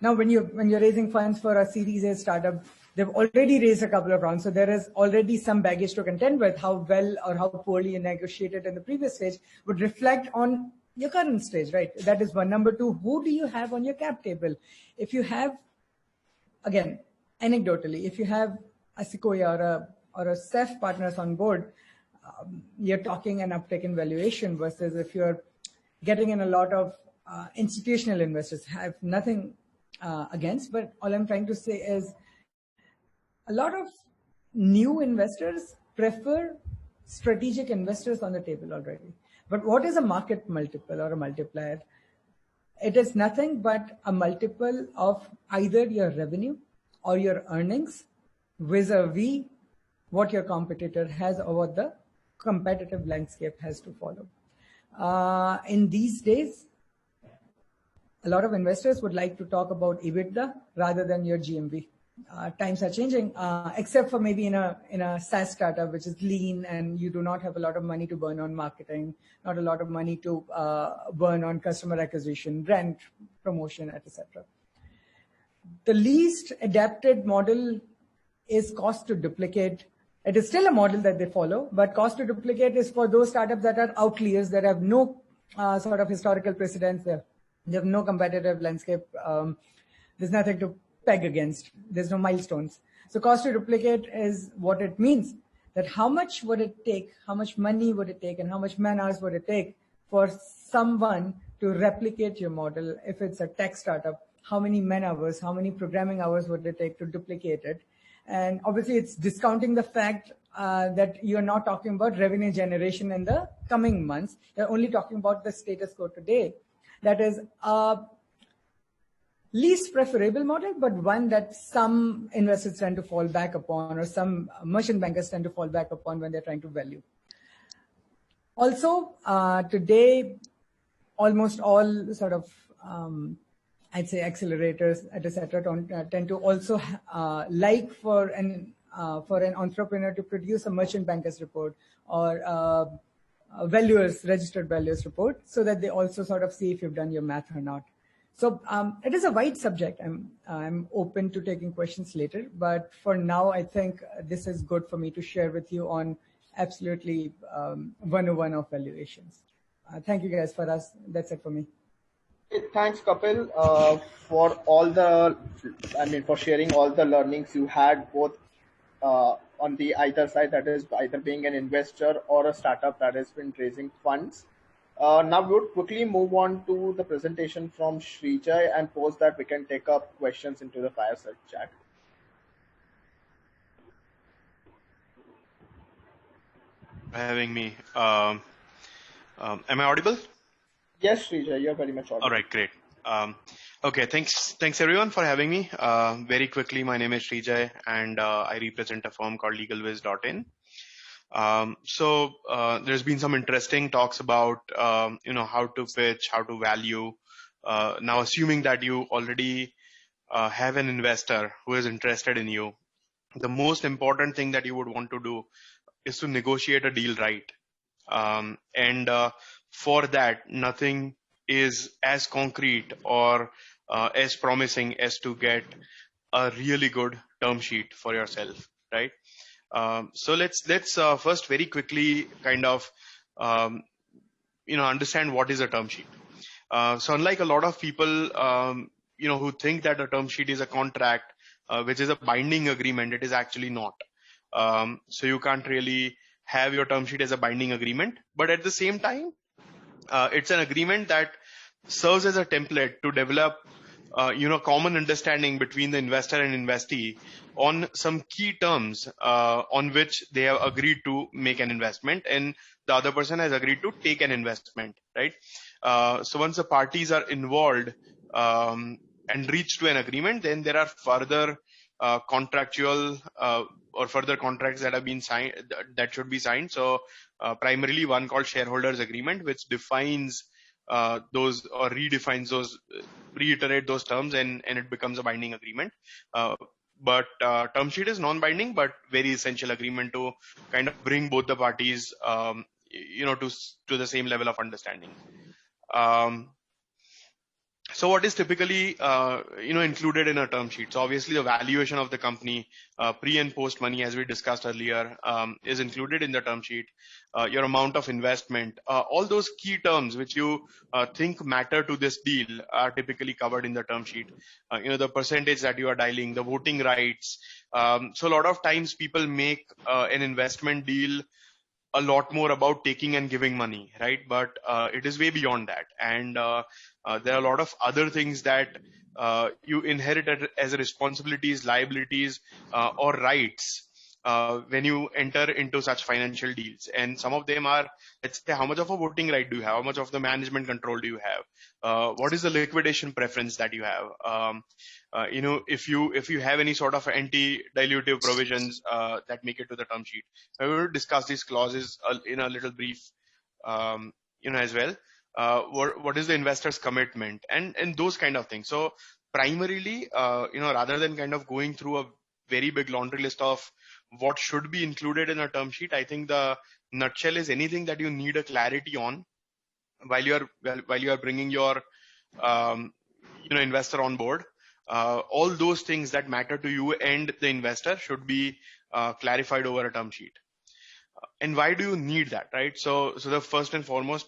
Now, when you're raising funds for a Series A startup, they've already raised a couple of rounds, so there is already some baggage to contend with. How well or how poorly you negotiated in the previous stage would reflect on your current stage, right? That is one. Number two, who do you have on your cap table? If you have, again, anecdotally, if you have a Sequoia or a CEF partners on board, you're talking an uptick in valuation, versus if you're getting in a lot of institutional investors. Have nothing against, but all I'm trying to say is a lot of new investors prefer strategic investors on the table already. But what is a market multiple or a multiplier? It is nothing but a multiple of either your revenue or your earnings vis-a-vis what your competitor has or what the competitive landscape has to follow. In these days, a lot of investors would like to talk about EBITDA rather than your GMV. Times are changing, except for maybe in a SaaS startup, which is lean and you do not have a lot of money to burn on marketing, not a lot of money to burn on customer acquisition, rent, promotion, etc. The least adapted model is cost to duplicate. It is still a model that they follow, but cost to duplicate is for those startups that are outliers, that have no sort of historical precedence. They have no competitive landscape. There's nothing to peg against. There's no milestones. So cost to duplicate is what it means, that how much would it take, how much money would it take, and how much man hours would it take for someone to replicate your model. If it's a tech startup, how many man hours, how many programming hours would it take to duplicate it? And obviously it's discounting the fact that you're not talking about revenue generation in the coming months. You're only talking about the status quo today. That is a least preferable model, but one that some investors tend to fall back upon, or some merchant bankers tend to fall back upon when they're trying to value. Also, today, almost all sort of, I'd say accelerators, etc., tend to also like for an entrepreneur to produce a merchant bankers report or valuers, registered valuers report, so that they also sort of see if you've done your math or not. So it is a wide subject. I'm open to taking questions later, but for now, I think this is good for me to share with you on absolutely 101 of valuations. Thank you guys for us. That's it for me. Thanks, Kapil, for all the, for sharing all the learnings you had, both on the either side, that is either being an investor or a startup that has been raising funds. Now we would quickly move on to the presentation from Srijay, and post that we can take up questions into the fireside chat. Having me. Am I audible? Yes, Srijay, you're very much audible. All right, great. Okay, thanks everyone for having me. Very quickly, my name is Srijay, and I represent a firm called LegalViz.in. So there's been some interesting talks about how to pitch, how to value. Now, assuming that you already have an investor who is interested in you, the most important thing that you would want to do is to negotiate a deal right. And for that, nothing is as concrete or as promising as to get a really good term sheet for yourself, right? So let's first very quickly kind of understand what is a term sheet. So unlike a lot of people who think that a term sheet is a contract, which is a binding agreement, it is actually not. So you can't really have your term sheet as a binding agreement, but at the same time, it's an agreement that serves as a template to develop common understanding between the investor and investee on some key terms on which they have agreed to make an investment, and the other person has agreed to take an investment, right? So once the parties are involved and reach to an agreement, then there are further contractual or further contracts that have been signed, that should be signed. So primarily one called shareholders agreement, which defines those or redefines those, reiterate those terms, and it becomes a binding agreement. But term sheet is non-binding, but very essential agreement to kind of bring both the parties, to the same level of understanding. So what is typically, included in a term sheet? So obviously the valuation of the company, pre and post money, as we discussed earlier, is included in the term sheet. Your amount of investment, all those key terms which you think matter to this deal are typically covered in the term sheet. The percentage that you are dialing, the voting rights. So a lot of times people make an investment deal a lot more about taking and giving money, right? But it is way beyond that. And there are a lot of other things that you inherit as responsibilities, liabilities, or rights when you enter into such financial deals. And some of them are, let's say, how much of a voting right do you have? How much of the management control do you have? What is the liquidation preference that you have? If you have any sort of anti-dilutive provisions that make it to the term sheet. I will discuss these clauses in a little brief, as well. What is the investor's commitment and those kind of things. So primarily, rather than kind of going through a very big laundry list of what should be included in a term sheet, I think the nutshell is anything that you need a clarity on while you are bringing your investor on board. All those things that matter to you and the investor should be clarified over a term sheet. And why do you need that, right? So the first and foremost,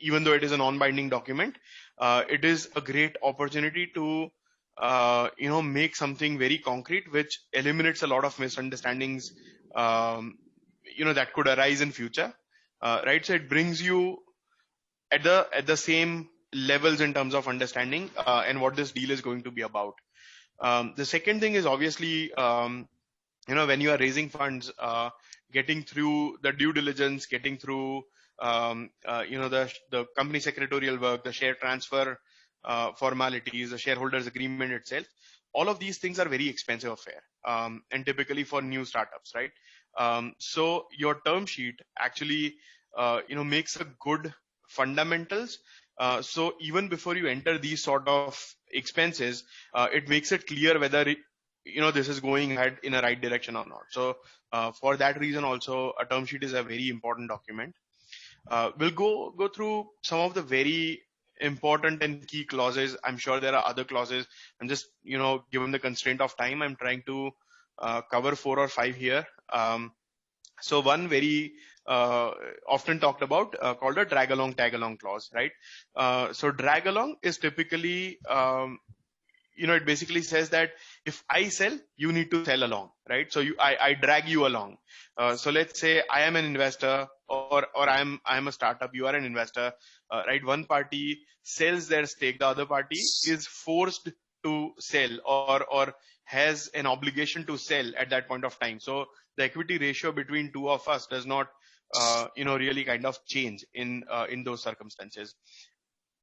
even though it is a non-binding document, it is a great opportunity to make something very concrete, which eliminates a lot of misunderstandings that could arise in future, right? So it brings you at the same levels in terms of understanding and what this deal is going to be about. The second thing is obviously when you are raising funds, getting through the due diligence, getting through the company secretarial work, the share transfer formalities, the shareholders agreement itself. All of these things are very expensive affair, and typically for new startups, right? So your term sheet actually makes a good fundamentals. So even before you enter these sort of expenses, it makes it clear whether this is going ahead in a right direction or not. So for that reason also, a term sheet is a very important document. We'll go through some of the very important and key clauses. I'm sure there are other clauses. I'm just, given the constraint of time, I'm trying to cover 4 or 5 here. So one very often talked about called a drag along, tag along clause, right? So drag along is typically, it basically says that if I sell, you need to sell along, right? So I drag you along. So let's say I am an investor or I'm a startup, you are an investor, right? One party sells their stake, the other party is forced to sell or has an obligation to sell at that point of time. So the equity ratio between two of us does not, really kind of change in those circumstances.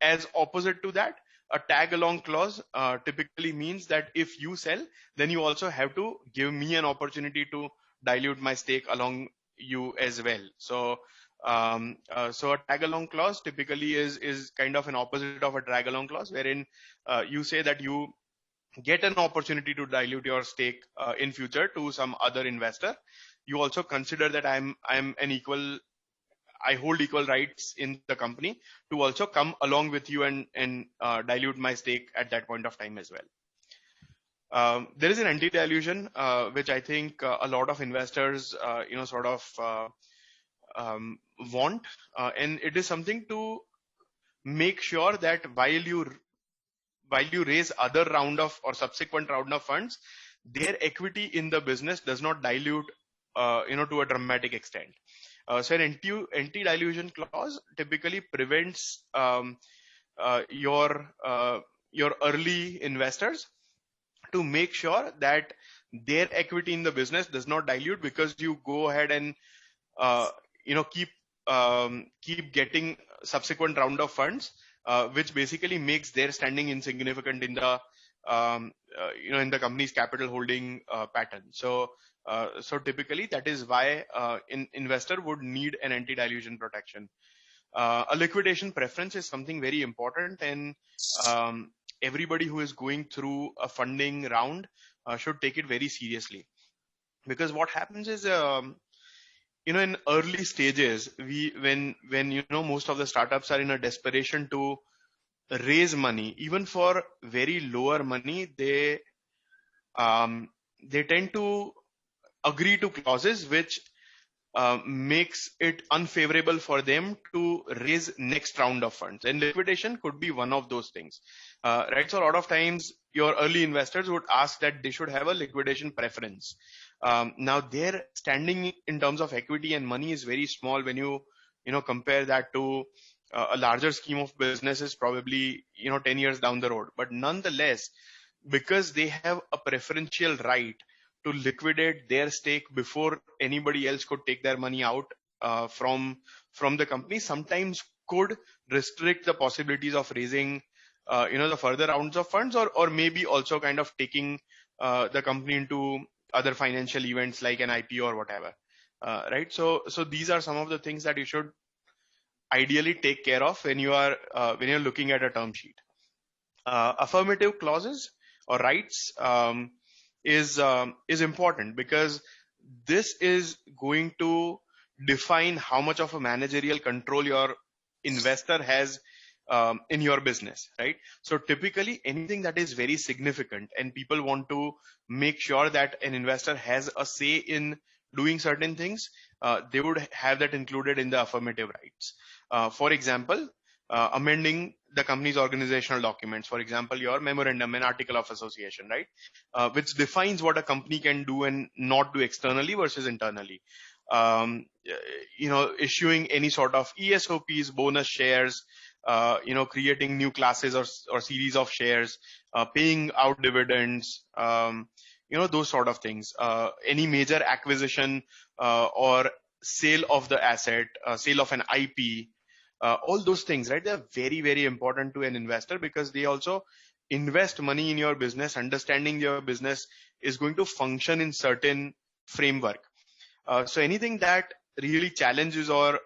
As opposite to that, a tag along clause typically means that if you sell, then you also have to give me an opportunity to dilute my stake along you as well. So so a tag along clause typically is kind of an opposite of a drag along clause, wherein you say that you get an opportunity to dilute your stake in future to some other investor. You also consider that I'm an equal, I hold equal rights in the company to also come along with you and dilute my stake at that point of time as well. There is an anti-dilution, which I think a lot of investors, want, and it is something to make sure that while you raise other round of or subsequent round of funds, their equity in the business does not dilute, to a dramatic extent. So an anti-dilution clause typically prevents your your early investors to make sure that their equity in the business does not dilute because you go ahead and keep getting subsequent round of funds, which basically makes their standing insignificant in the in the company's capital holding pattern. So typically that is why investor would need an anti-dilution protection. A liquidation preference is something very important, and everybody who is going through a funding round should take it very seriously, because what happens is in early stages, when most of the startups are in a desperation to raise money, even for very lower money, they tend to agree to clauses which makes it unfavorable for them to raise next round of funds, and liquidation could be one of those things, right? So a lot of times your early investors would ask that they should have a liquidation preference. Now their standing in terms of equity and money is very small when you compare that to a larger scheme of businesses, probably 10 years down the road. But nonetheless, because they have a preferential right to liquidate their stake before anybody else could take their money out from the company, sometimes could restrict the possibilities of raising the further rounds of funds, or maybe also kind of taking the company into other financial events like an IPO or whatever, right? So these are some of the things that you should ideally take care of when you're looking at a term sheet. Affirmative clauses or rights is important, because this is going to define how much of a managerial control your investor has in your business, right? So typically anything that is very significant and people want to make sure that an investor has a say in doing certain things, they would have that included in the affirmative rights. For example, amending the company's organizational documents, for example, your memorandum and article of association, right? Which defines what a company can do and not do externally versus internally. Issuing any sort of ESOPs, bonus shares, creating new classes or series of shares, paying out dividends, those sort of things. Any major acquisition or sale of the asset, sale of an IP, all those things, right? They're very, very important to an investor, because they also invest money in your business, understanding your business is going to function in certain framework. So anything that really challenges or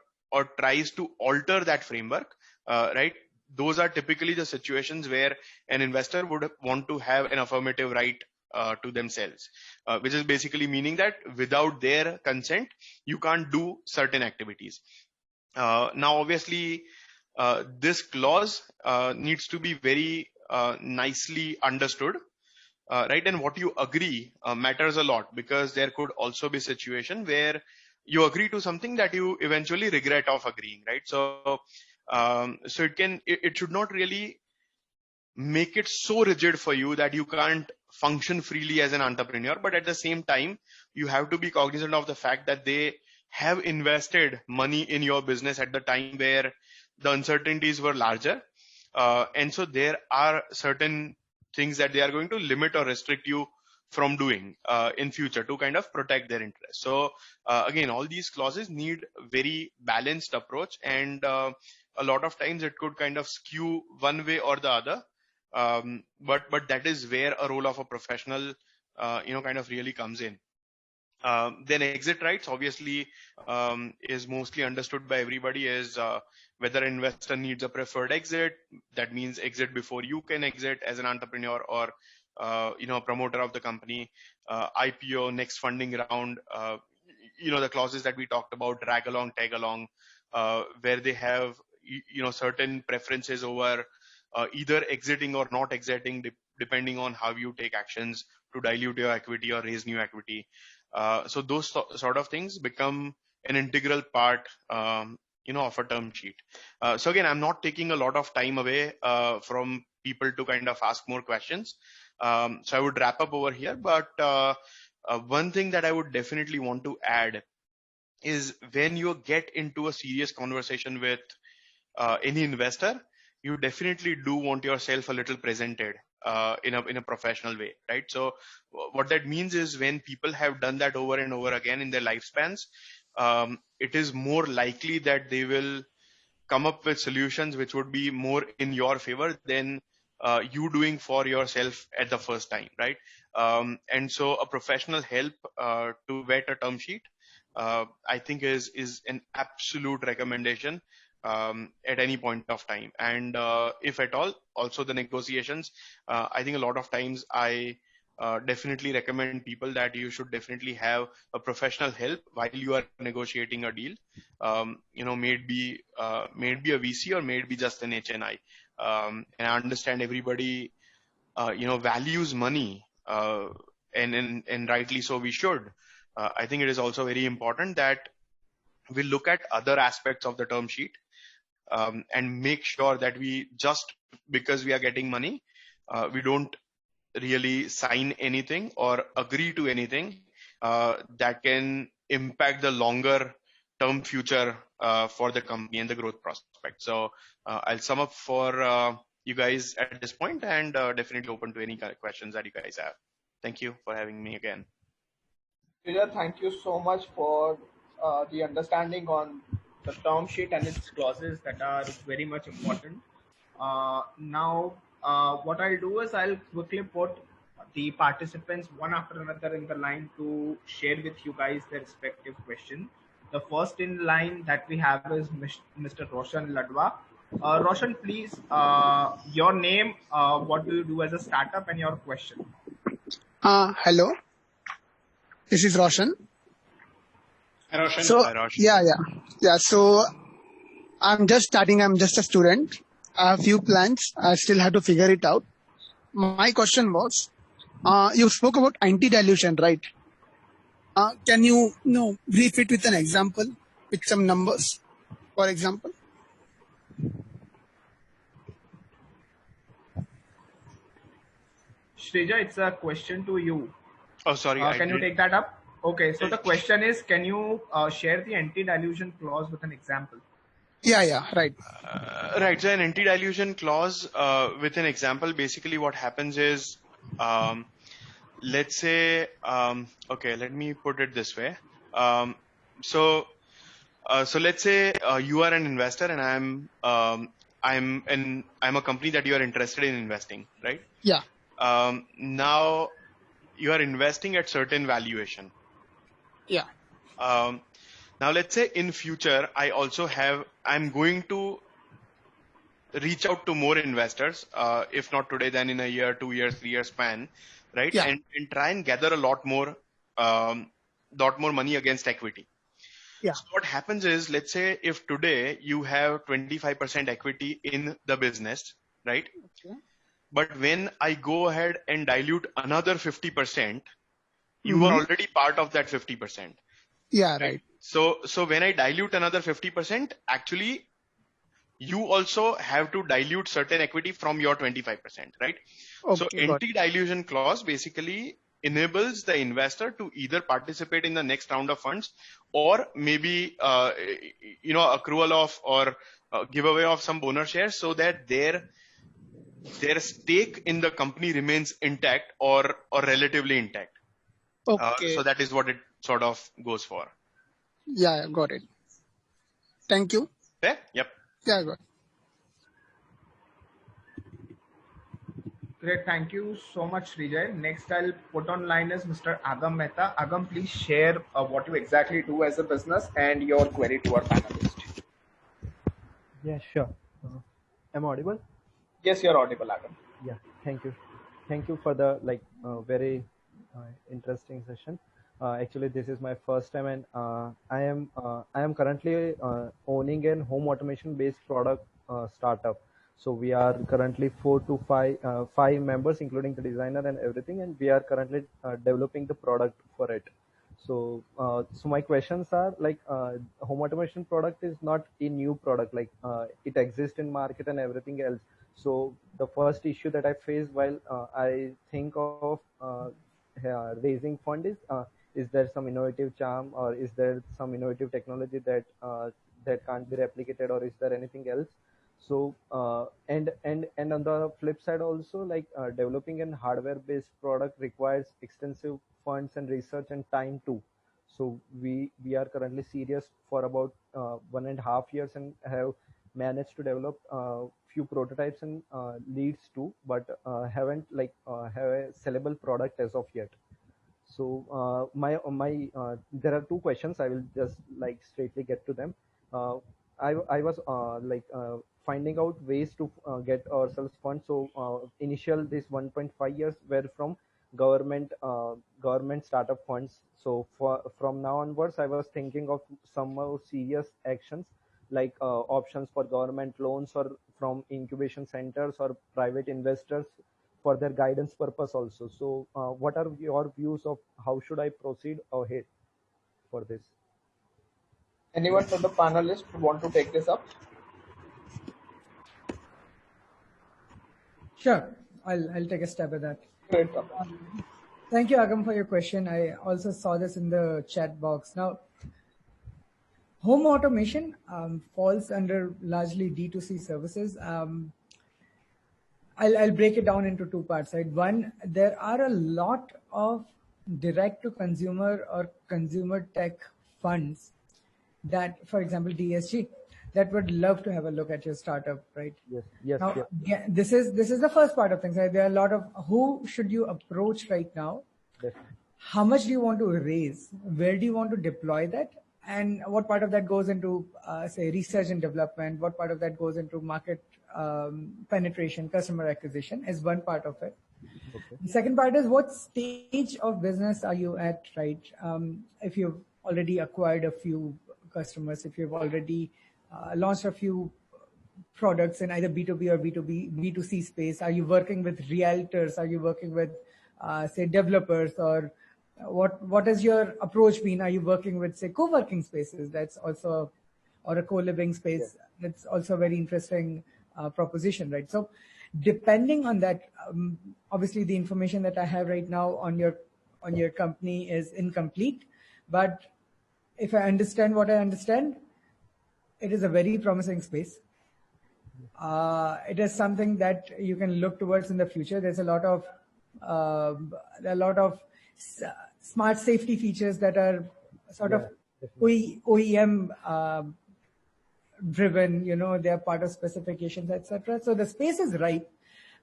tries to alter that framework, right? Those are typically the situations where an investor would want to have an affirmative right to themselves, which is basically meaning that without their consent, you can't do certain activities. Now, obviously, this clause needs to be very nicely understood, right? And what you agree matters a lot, because there could also be a situation where you agree to something that you eventually regret of agreeing, right? So it should not really make it so rigid for you that you can't function freely as an entrepreneur, but at the same time, you have to be cognizant of the fact that they have invested money in your business at the time where the uncertainties were larger. And so there are certain things that they are going to limit or restrict you from doing in future to kind of protect their interests. So again, all these clauses need very balanced approach, and a lot of times it could kind of skew one way or the other. But that is where a role of a professional, kind of really comes in. Then exit rights, obviously, is mostly understood by everybody as whether an investor needs a preferred exit. That means exit before you can exit as an entrepreneur or a promoter of the company. IPO, next funding round, the clauses that we talked about, drag along, tag along, where they have certain preferences over either exiting or not exiting, depending on how you take actions to dilute your equity or raise new equity. So those sort of things become an integral part, of a term sheet. So again, I'm not taking a lot of time away from people to kind of ask more questions. So I would wrap up over here. But one thing that I would definitely want to add is when you get into a serious conversation with any investor, you definitely do want yourself a little presented in a professional way, right? So what that means is when people have done that over and over again in their lifespans, it is more likely that they will come up with solutions which would be more in your favor than you doing for yourself at the first time, right? And so a professional help to vet a term sheet, I think is an absolute recommendation at any point of time. And if at all, also the negotiations, I think a lot of times I definitely recommend people that you should definitely have a professional help while you are negotiating a deal. May it be a VC or may it be just an HNI. And I understand everybody, values money, and rightly so we should. I think it is also very important that we look at other aspects of the term sheet, and make sure that we just because we are getting money, we don't really sign anything or agree to anything that can impact the longer term future for the company and the growth prospect. So I'll sum up for you guys at this point, and definitely open to any kind of questions that you guys have. Thank you for having me again. Sridhar, thank you so much for the understanding on the term sheet and its clauses that are very much important. Now, what I'll do is I'll quickly put the participants one after another in the line to share with you guys their respective question. The first in line that we have is Mr. Roshan Ladwa. Roshan, please, your name, what do you do as a startup, and your question. Hello, this is Roshan. Hi, Roshan. So, Hi, Roshan. yeah. So I'm just starting. I'm just a student. I have few plans. I still have to figure it out. My question was, you spoke about anti-dilution, right? Can you brief it with an example, with some numbers, for example? Shrija, it's a question to you. Oh, sorry. Can you take that up? Okay, so the question is, can you share the anti-dilution clause with an example? Yeah, right. Right. So an anti-dilution clause with an example, basically what happens is, let's say, okay, let me put it this way. So let's say you are an investor and I'm a company that you are interested in investing, right? Yeah. Now you are investing at certain valuation. Yeah. Now let's say in future, I'm going to reach out to more investors, if not today, then in a year, 2 years, 3 years span, right? Yeah. And try and gather a lot more money against equity. Yeah. So what happens is, let's say if today you have 25% equity in the business, right? Okay. But when I go ahead and dilute another 50%, you are already part of that 50%. Yeah, right. So when I dilute another 50%, actually you also have to dilute certain equity from your 25%, right? Okay, so anti-dilution clause basically enables the investor to either participate in the next round of funds, or maybe accrual of or giveaway of some bonus shares, so that their stake in the company remains intact or relatively intact. Okay. So that is what it sort of goes for. Yeah, got it. Thank you. Okay? Yep. Yeah, got it. Great, thank you so much, Srijay. Next, I'll put on line is Mr. Agam Mehta. Agam, please share what you exactly do as a business and your query to our panelist. Yeah, sure. Am I audible? Yes, you're audible, Agam. Yeah, thank you. Thank you for the very interesting session. Actually, this is my first time, and I am currently owning a home automation based product startup. So we are currently 4 to 5 members, including the designer and everything, and we are currently developing the product for it. So my questions are home automation product is not a new product, it exists in market and everything else. So the first issue that I face while I think of raising fund is there some innovative charm, or is there some innovative technology that can't be replicated, or is there anything else? So and on the flip side also, like developing an hardware-based product requires extensive funds and research and time too. So we are currently serious for about 1.5 years and have managed to develop few prototypes and leads too, but haven't have a sellable product as of yet. So there are two questions. I will just like straightly get to them. I was finding out ways to get ourselves funds. So initial this 1.5 years were from government startup funds. So from now onwards, I was thinking of some more serious actions like options for government loans or from incubation centers or private investors for their guidance purpose also. So what are your views of how should I proceed ahead for this? Anyone from the panelists want to take this up? Sure, I'll take a stab at that. Great. Thank you, Agam, for your question. I also saw this in the chat box. Now, home automation falls under largely D2C services. I'll break it down into two parts. Right? One, there are a lot of direct to consumer or consumer tech funds that, for example, DSG, that would love to have a look at your startup, right? Yes. Now, yeah, this is the first part of things. Right? There are a lot of who should you approach right now? Definitely. How much do you want to raise? Where do you want to deploy that? And what part of that goes into, say, research and development? What part of that goes into market penetration, customer acquisition is one part of it. Okay. The second part is what stage of business are you at, right? If you've already acquired a few customers, if you've already launched a few products in either B2B or B2C space, are you working with realtors? Are you working with, say, developers, or what has your approach been? Are you working with, say, co-working spaces? That's also, or a co-living space. Yeah. That's also a very interesting proposition, right? So depending on that, obviously the information that I have right now on your company is incomplete, but if I understand what I understand, it is a very promising space. It is something that you can look towards in the future. There's a lot of smart safety features that are sort of OEM driven, they are part of specifications, etc. So the space is ripe.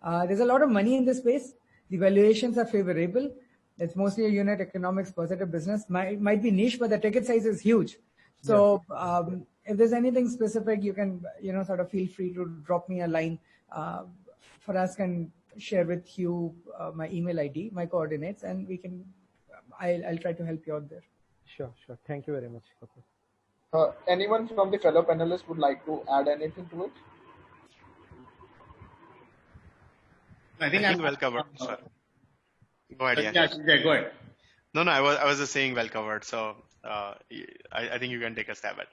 There's a lot of money in this space. The valuations are favorable. It's mostly a unit economics positive business. Might be niche, but the ticket size is huge. So if there's anything specific, you can, sort of feel free to drop me a line. Faraz can share with you my email ID, my coordinates, and I'll try to help you out there. Sure. Thank you very much, Kapil. Anyone from the fellow panelists would like to add anything to it? I think I'm well covered. Sorry. Go ahead. Yeah, go ahead. No, I was just saying well covered. So I think you can take a stab at.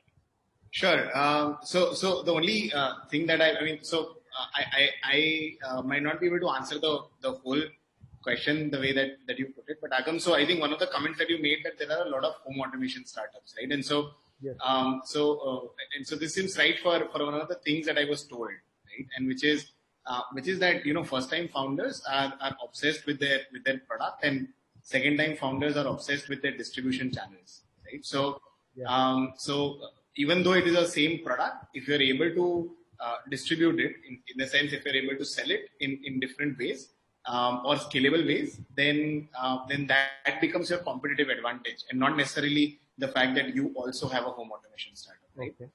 Sure. So the only thing that I might not be able to answer the whole question the way that you put it, but Agam, so I think one of the comments that you made that there are a lot of home automation startups, right? And so, yes. So this seems right for one of the things that I was told, right? And which is that first time founders are obsessed with their product, and second time founders are obsessed with their distribution channels, right? So even though it is the same product, if you're able to distribute it in the sense if you're able to sell it in different ways or scalable ways, then that becomes your competitive advantage, and not necessarily the fact that you also have a home automation startup, right? Okay.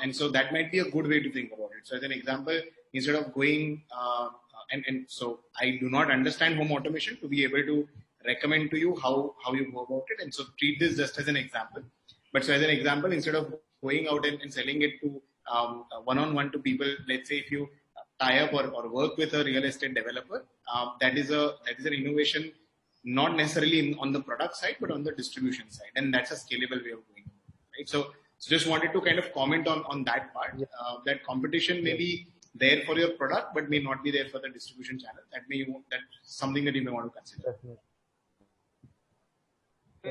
And so that might be a good way to think about it. So as an example, instead of going and so I do not understand home automation to be able to recommend to you how you go about it, and so treat this just as an example. But so as an example, instead of going out and selling it to one-on-one to people, let's say if you tie up or work with a real estate developer, that is an innovation, not necessarily on the product side, but on the distribution side. And that's a scalable way of doing it, right? So just wanted to kind of comment on that part, that competition may be there for your product, but may not be there for the distribution channel. That's something that you may want to consider. Definitely.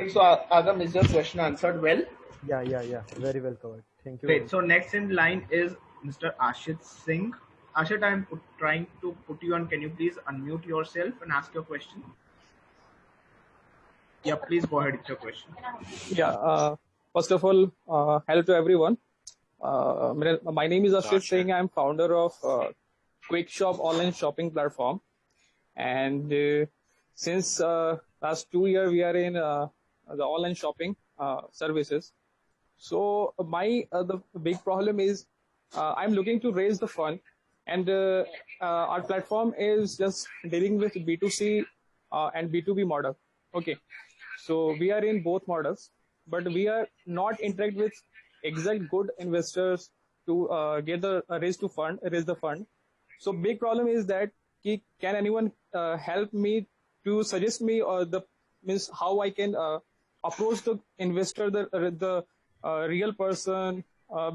So Agam, is your question answered well? Yeah. Very well covered. Thank you. Great. So next in line is Mr. Ashit Singh. Ashit, I'm trying to put you on. Can you please unmute yourself and ask your question? Yeah, please go ahead with your question. Yeah. First of all, hello to everyone. My name is Ashit Singh. I'm founder of Quick Shop online shopping platform, and since last 2 years we are in the online shopping services. So the big problem is I'm looking to raise the fund, and our platform is just dealing with B2C and B2B model. Okay, so we are in both models, but we are not interact with exact good investors to get the raise the fund. So big problem is that can anyone help me to suggest me or means how I can approach the investor, the real person,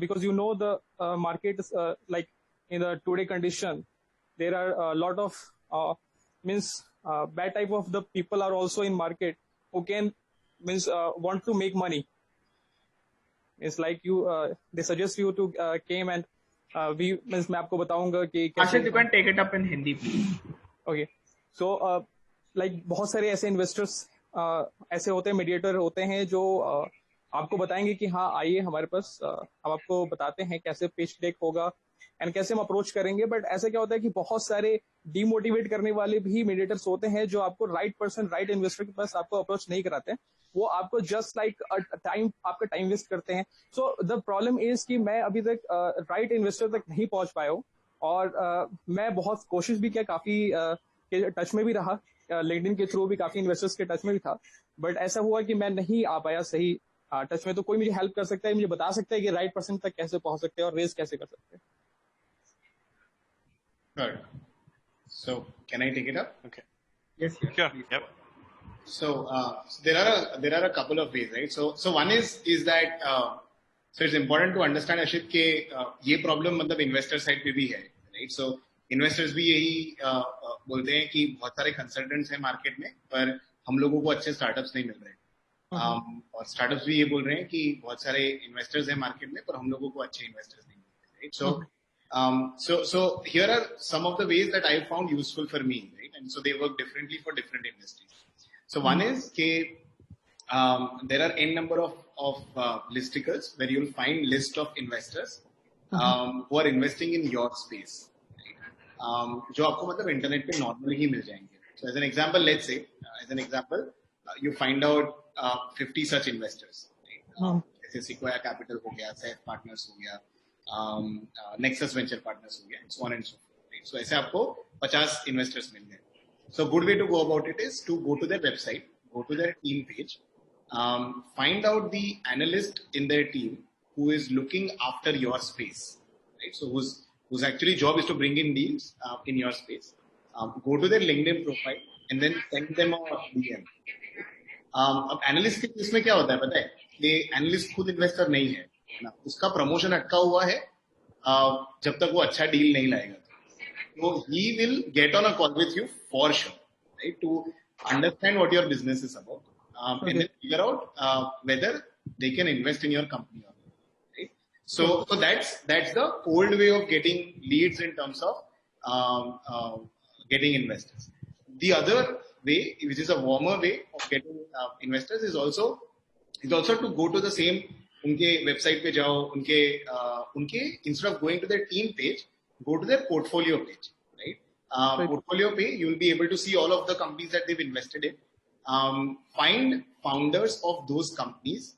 because the market is like in the today condition, there are a lot of bad type of the people are also in market who can want to make money. It's like they suggest you to came and मैं आपको बताऊंगा कि Ashit, you can take it up in Hindi, please. Okay, so like बहुत सारे ऐसे investors ऐसे होते हैं, मीडिएटर होते हैं जो आपको बताएंगे कि हाँ आइए हमारे पास, हम आपको बताते हैं कैसे पिच डेक होगा एंड कैसे हम अप्रोच करेंगे. बट ऐसे क्या होता है कि बहुत सारे डीमोटिवेट करने वाले भी मीडिएटर्स होते हैं जो आपको राइट पर्सन, राइट इन्वेस्टर के पास आपको अप्रोच नहीं कराते हैं. वो आपको जस्ट लाइक आपका टाइम वेस्ट करते हैं. सो द प्रॉब्लम इज कि मैं अभी तक राइट इन्वेस्टर तक नहीं पहुंच पाया हूँ, और मैं बहुत कोशिश भी किया, काफी टच में भी रहा, लिंक्डइन के थ्रू भी काफी इन्वेस्टर्स के टच में भी था, बट ऐसा हुआ कि मैं नहीं आ पाया सही टच में. तो कोई मुझे हेल्प कर सकता है, मुझे बता सकता है कि राइट पर्सन तक कैसे पहुंच सकते हैं और रेज कैसे कर सकते हैं? Good. So can I take it up? Okay. Yes, yes. Sure. Please. Yep. So there are a couple of ways, right? So one is that so it's important to understand, Ashit, कि ये problem मतलब investor side पे भी है, right? So investors भी यही बोलते हैं कि बहुत सारे consultants हैं market में, पर हम लोगों को अच्छे startups नहीं मिल रहे. और startups भी ये बोल रहे हैं कि बहुत सारे investors हैं market में, पर हम लोगों को अच्छे investors नहीं मिल रहे, right? So here are some of the ways that I found useful for me, right? And so they work differently for different industries. So one is there are n number of listicles where you'll find list of investors who are investing in your space, right? जो आपको मतलब internet पे normally ही मिल जाएंगे. So as an example, let's say you find out 50 such investors, right? जैसे Sequoia Capital हो गया, Seth Partners हो गया, Nexus Venture Partners हो गया, and so on and so forth, right? So ऐसे आपको 50 investors मिल गए. So good way to go about it is to go to their website, go to their team page, find out the analyst in their team who is looking after your space, right? So whose actually job is to bring in deals in your space. Go to their LinkedIn profile and then send them a DM. अब analyst के case में क्या होता है पता है, ये analyst खुद इन्वेस्टर नहीं है ना, उसका प्रमोशन अटका हुआ है जब तक वो अच्छा डील नहीं लाएगा. So he will get on a call with you for sure, right? To understand what your business is about, and then figure out whether they can invest in your company or not, right? So that's the old way of getting leads in terms of getting investors. The other way, which is a warmer way of getting investors, is also to go to the same उनके website पे जाओ, उनके instead of going to their team page, go to their portfolio page, right? Portfolio page, you will be able to see all of the companies that they've invested in. Find founders of those companies,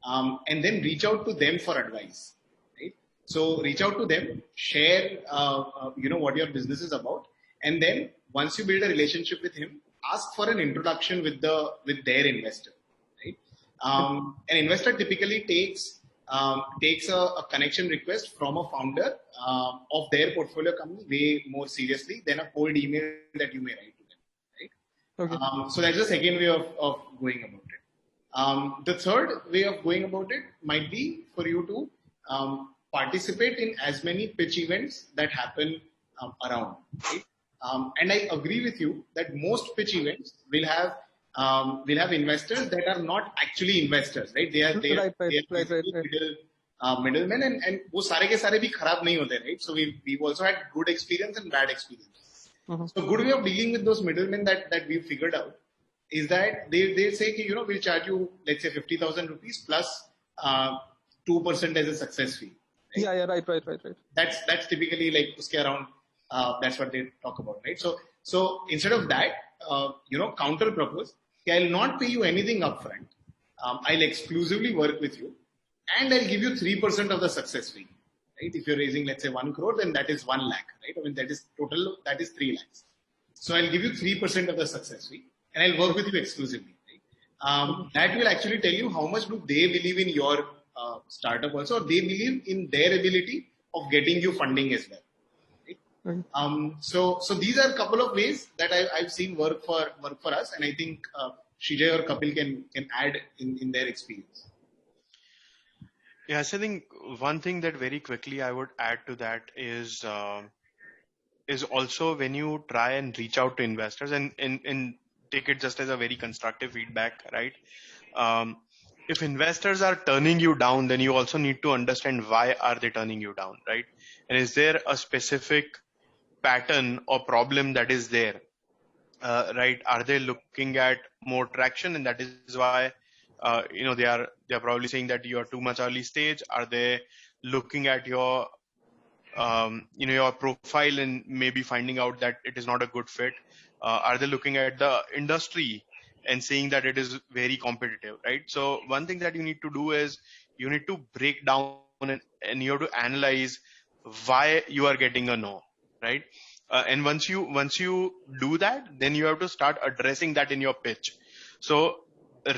and then reach out to them for advice, right? So reach out to them, share, what your business is about, and then once you build a relationship with him, ask for an introduction with their investor, right? An investor typically takes a connection request from a founder of their portfolio company way more seriously than a cold email that you may write to them, right? Okay. So that's the second way of going about it. The third way of going about it might be for you to participate in as many pitch events that happen around, right? And I agree with you that most pitch events will have investors that are not actually investors, right? They are middlemen, and वो सारे के सारे भी खराब नहीं होते, right? So we've also had good experience and bad experience. So good way of dealing with those middlemen that we've figured out is that they say कि, we'll charge you, let's say 50,000 rupees plus 2% as a success fee. Right? Yeah, right. That's typically like uske around, that's what they talk about, right? So instead of that, counter propose, I'll not pay you anything upfront. I'll exclusively work with you, and I'll give you 3% of the success fee. Right? If you're raising, let's say 1 crore, then that is 1 lakh, right? I mean, that is total, that is 3 lakhs. So I'll give you 3% of the success fee, and I'll work with you exclusively. Right? That will actually tell you how much do they believe in your startup also, or they believe in their ability of getting you funding as well. Right? So these are a couple of ways that I've seen work for us, and I think Srijay or Kapil can add in their experience. Yes, I think one thing that very quickly I would add to that is also when you try and reach out to investors and take it just as a very constructive feedback, right? If investors are turning you down, then you also need to understand why are they turning you down, right? And is there a specific pattern or problem that is there, right? Are they looking at more traction, and that is why they are probably saying that you are too much early stage? Are they looking at your your profile and maybe finding out that it is not a good fit? Are they looking at the industry and seeing that it is very competitive, right? So one thing that you need to do is you need to break down and you have to analyze why you are getting a no, right? And once you do that, then you have to start addressing that in your pitch. So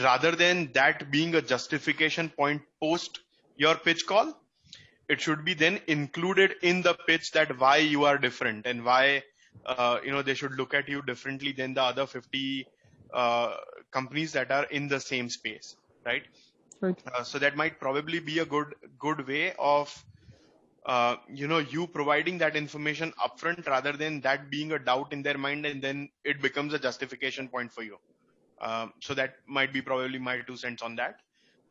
rather than that being a justification point post your pitch call, it should be then included in the pitch that why you are different and why they should look at you differently than the other 50 companies that are in the same space, right? Right. So that might probably be a good way of you providing that information upfront rather than that being a doubt in their mind and then it becomes a justification point for you. So that might be probably my 2 cents on that.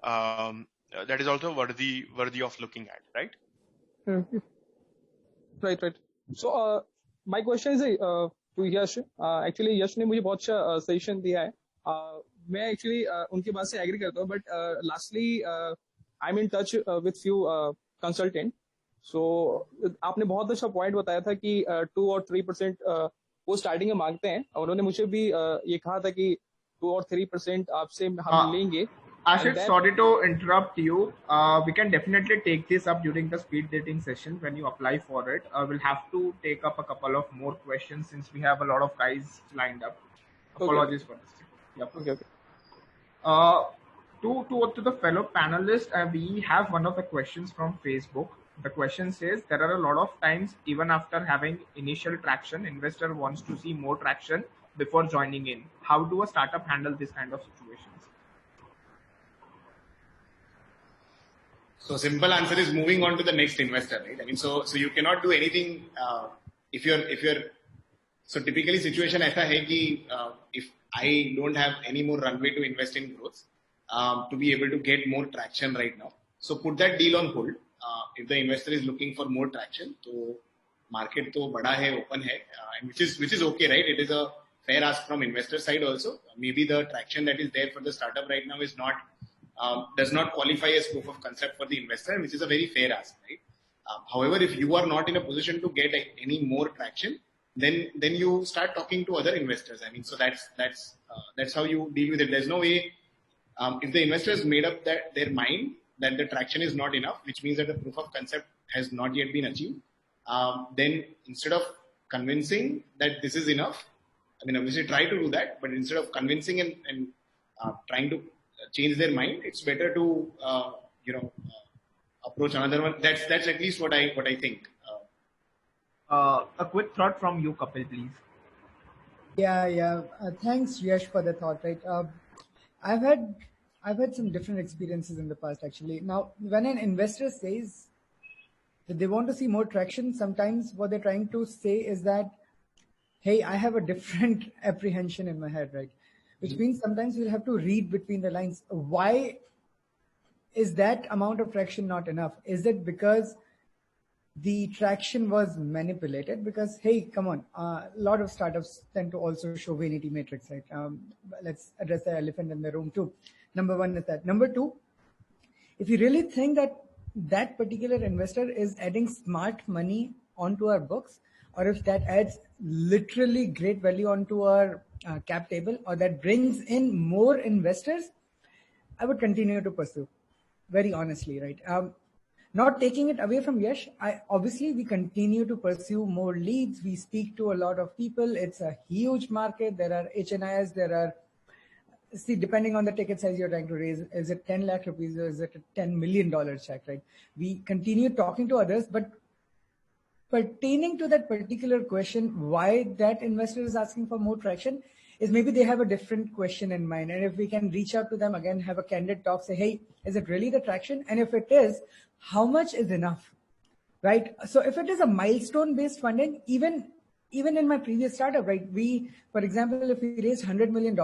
That is also worthy of looking at, right? Right. So my question is to Yash. Actually, Yash ने मुझे बहुत अच्छा suggestion दिया है. मैं actually उनकी बात से agree करता हूँ. But lastly, I'm in touch with few consultant. So आपने बहुत अच्छा point बताया था कि 2 or 3% वो starting में मांगते हैं. उन्होंने मुझे भी ये कहा था कि 2 or 3% आपसे हम लेंगे. Ashit, sorry to interrupt you. We can definitely take this up during the speed dating session when you apply for it. We'll have to take up a couple of more questions since we have a lot of guys lined up. Apologies for this. Yep. Okay. To the fellow panelists, we have one of the questions from Facebook. The question says, there are a lot of times, even after having initial traction, investor wants to see more traction before joining in. How do a startup handle this kind of situations? So simple answer is moving on to the next investor, right? I mean, so you cannot do anything if you're. So typically situation ऐसा है कि if I don't have any more runway to invest in growth to be able to get more traction right now, so put that deal on hold. If the investor is looking for more traction, तो market तो बड़ा है, open है, and which is okay, right? It is a fair ask from investor side also. Maybe the traction that is there for the startup right now is not. Does not qualify as proof of concept for the investor, which is a very fair ask, right? However, if you are not in a position to get any more traction, then you start talking to other investors. I mean, so that's how you deal with it. There's no way. If the investor has made up their mind that the traction is not enough, which means that the proof of concept has not yet been achieved, then instead of convincing that this is enough, I mean, obviously try to do that, but instead of convincing and trying to change their mind, it's better to approach another one. That's at least what I think. A quick thought from you, Kapil, please. Yeah. Thanks, Yash, for the thought. Right. I've had some different experiences in the past, actually. Now, when an investor says that they want to see more traction, sometimes what they're trying to say is that, hey, I have a different apprehension in my head, right? Which means sometimes we'll have to read between the lines. Why is that amount of traction not enough? Is it because the traction was manipulated? Because, hey, come on, a lot of startups tend to also show vanity metrics, right? Let's address the elephant in the room too. Number one is that. Number two, if you really think that that particular investor is adding smart money onto our books, or if that adds literally great value onto our cap table, or that brings in more investors, I would continue to pursue, very honestly, right? Not taking it away from Yash, obviously we continue to pursue more leads. We speak to a lot of people. It's a huge market. There are HNIs, see, depending on the ticket size you're trying to raise, is it 10 lakh rupees or is it a $10 million check, right? We continue talking to others, but pertaining to that particular question, why that investor is asking for more traction is maybe they have a different question in mind. And if we can reach out to them again, have a candid talk, say, hey, is it really the traction? And if it is, how much is enough, right? So if it is a milestone based funding, even in my previous startup, right? For example, if we raise $100 million,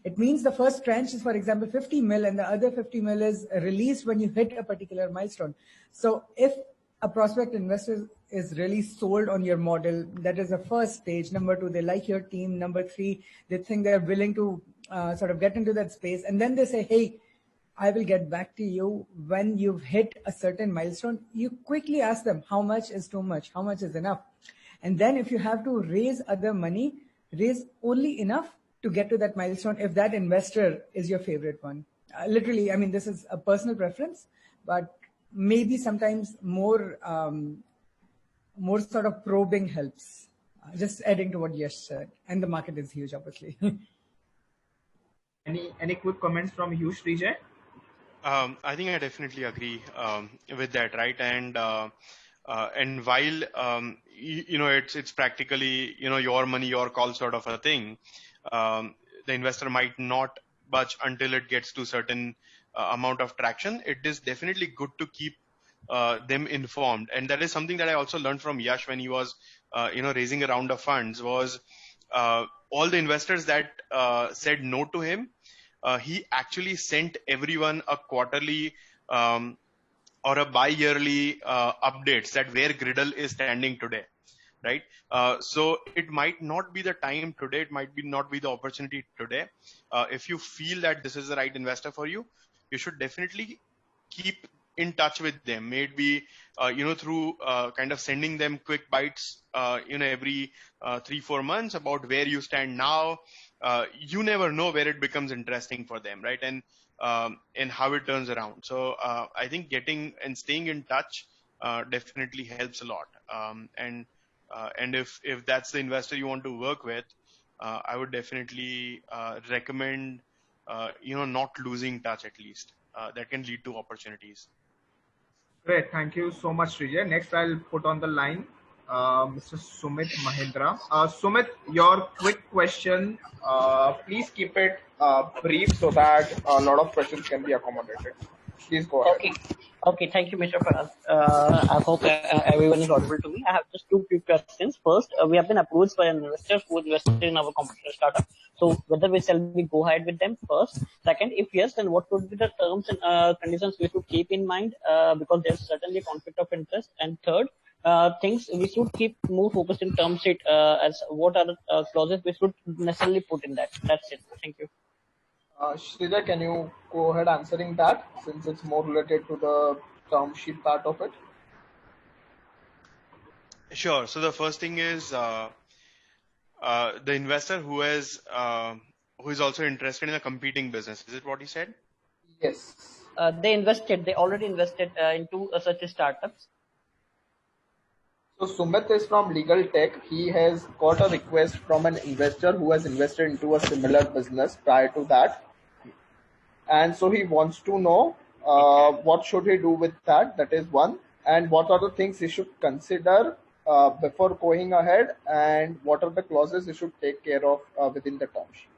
it means the first tranche is, for example, 50 mil, and the other 50 mil is released when you hit a particular milestone. So if a prospect investor is really sold on your model, that is the first stage. Number two, they like your team. Number three, they think they're willing to sort of get into that space. And then they say, hey, I will get back to you when you've hit a certain milestone. You quickly ask them, how much is too much? How much is enough? And then if you have to raise other money, raise only enough to get to that milestone if that investor is your favorite one. Literally, I mean, this is a personal preference, but maybe sometimes more sort of probing helps. Just adding to what Yash said. And the market is huge, obviously. Any quick comments from you, Srijay? I think I definitely agree with that, right? And while it's practically your money, your call sort of a thing, the investor might not budge until it gets to certain amount of traction. It is definitely good to keep them informed, and that is something that I also learned from Yash when he was raising a round of funds. Was all the investors that said no to him, he actually sent everyone a quarterly or a bi-yearly updates that where Gridle is standing today, right? So it might not be the time today, it might not be the opportunity today. If you feel that this is the right investor for you, you should definitely keep in touch with them. Maybe through kind of sending them quick bites every 3-4 months about where you stand now. You never know where it becomes interesting for them, right? And how it turns around. So I think getting and staying in touch definitely helps a lot. And if that's the investor you want to work with, I would definitely recommend not losing touch at least. That can lead to opportunities. Great, thank you so much, Srijay. Next, I'll put on the line Mr. Sumit Mahindra. Sumit, your quick question. Please keep it brief so that a lot of questions can be accommodated. Please go ahead. Okay. Thank you, Mr. Faraz. I hope everyone is audible to me. I have just two quick questions. First, we have been approached by an investor who invested in our competitor startup. So whether we shall we go ahead with them first? Second, if yes, then what would be the terms and conditions we should keep in mind? Because there's certainly conflict of interest. And third, things we should keep more focused in term sheet as what are the clauses we should necessarily put in that. That's it. Thank you. Srijay, can you go ahead answering that since it's more related to the term sheet part of it? Sure. So the first thing is the investor who is also interested in a competing business. Is it what he said? Yes. They already invested into such startups. So Sumit is from Legal Tech. He has got a request from an investor who has invested into a similar business prior to that. And so he wants to know what should he do with that. That is one. And what are the things he should consider before going ahead, and what are the clauses he should take care of within the term sheet.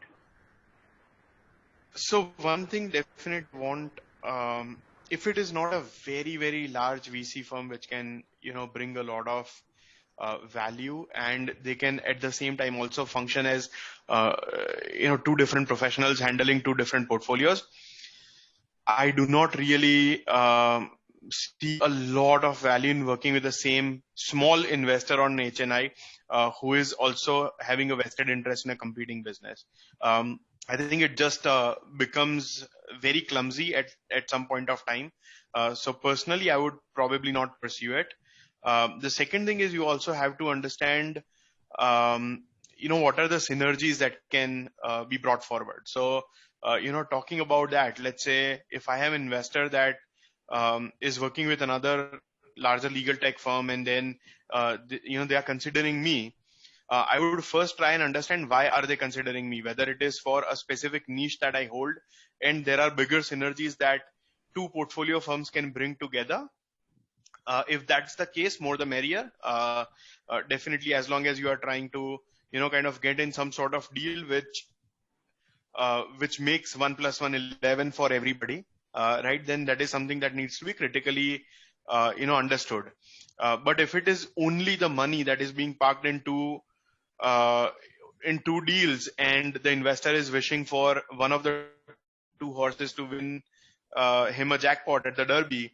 So one thing definite if it is not a very, very large VC firm which can, bring a lot of value, and they can at the same time also function as, two different professionals handling two different portfolios, I do not really see a lot of value in working with the same small investor on HNI who is also having a vested interest in a competing business. I think it just becomes very clumsy at some point of time. So personally, I would probably not pursue it. The second thing is you also have to understand, what are the synergies that can be brought forward. So, talking about that, let's say if I have an investor that is working with another larger legal tech firm, and then they are considering me. I would first try and understand why are they considering me, whether it is for a specific niche that I hold, and there are bigger synergies that two portfolio firms can bring together. If that's the case, more the merrier. Definitely, as long as you are trying to kind of get in some sort of deal which makes 1 + 1 11 for everybody. Right, then that is something that needs to be critically, understood. But if it is only the money that is being parked in two deals, and the investor is wishing for one of the two horses to win him a jackpot at the Derby,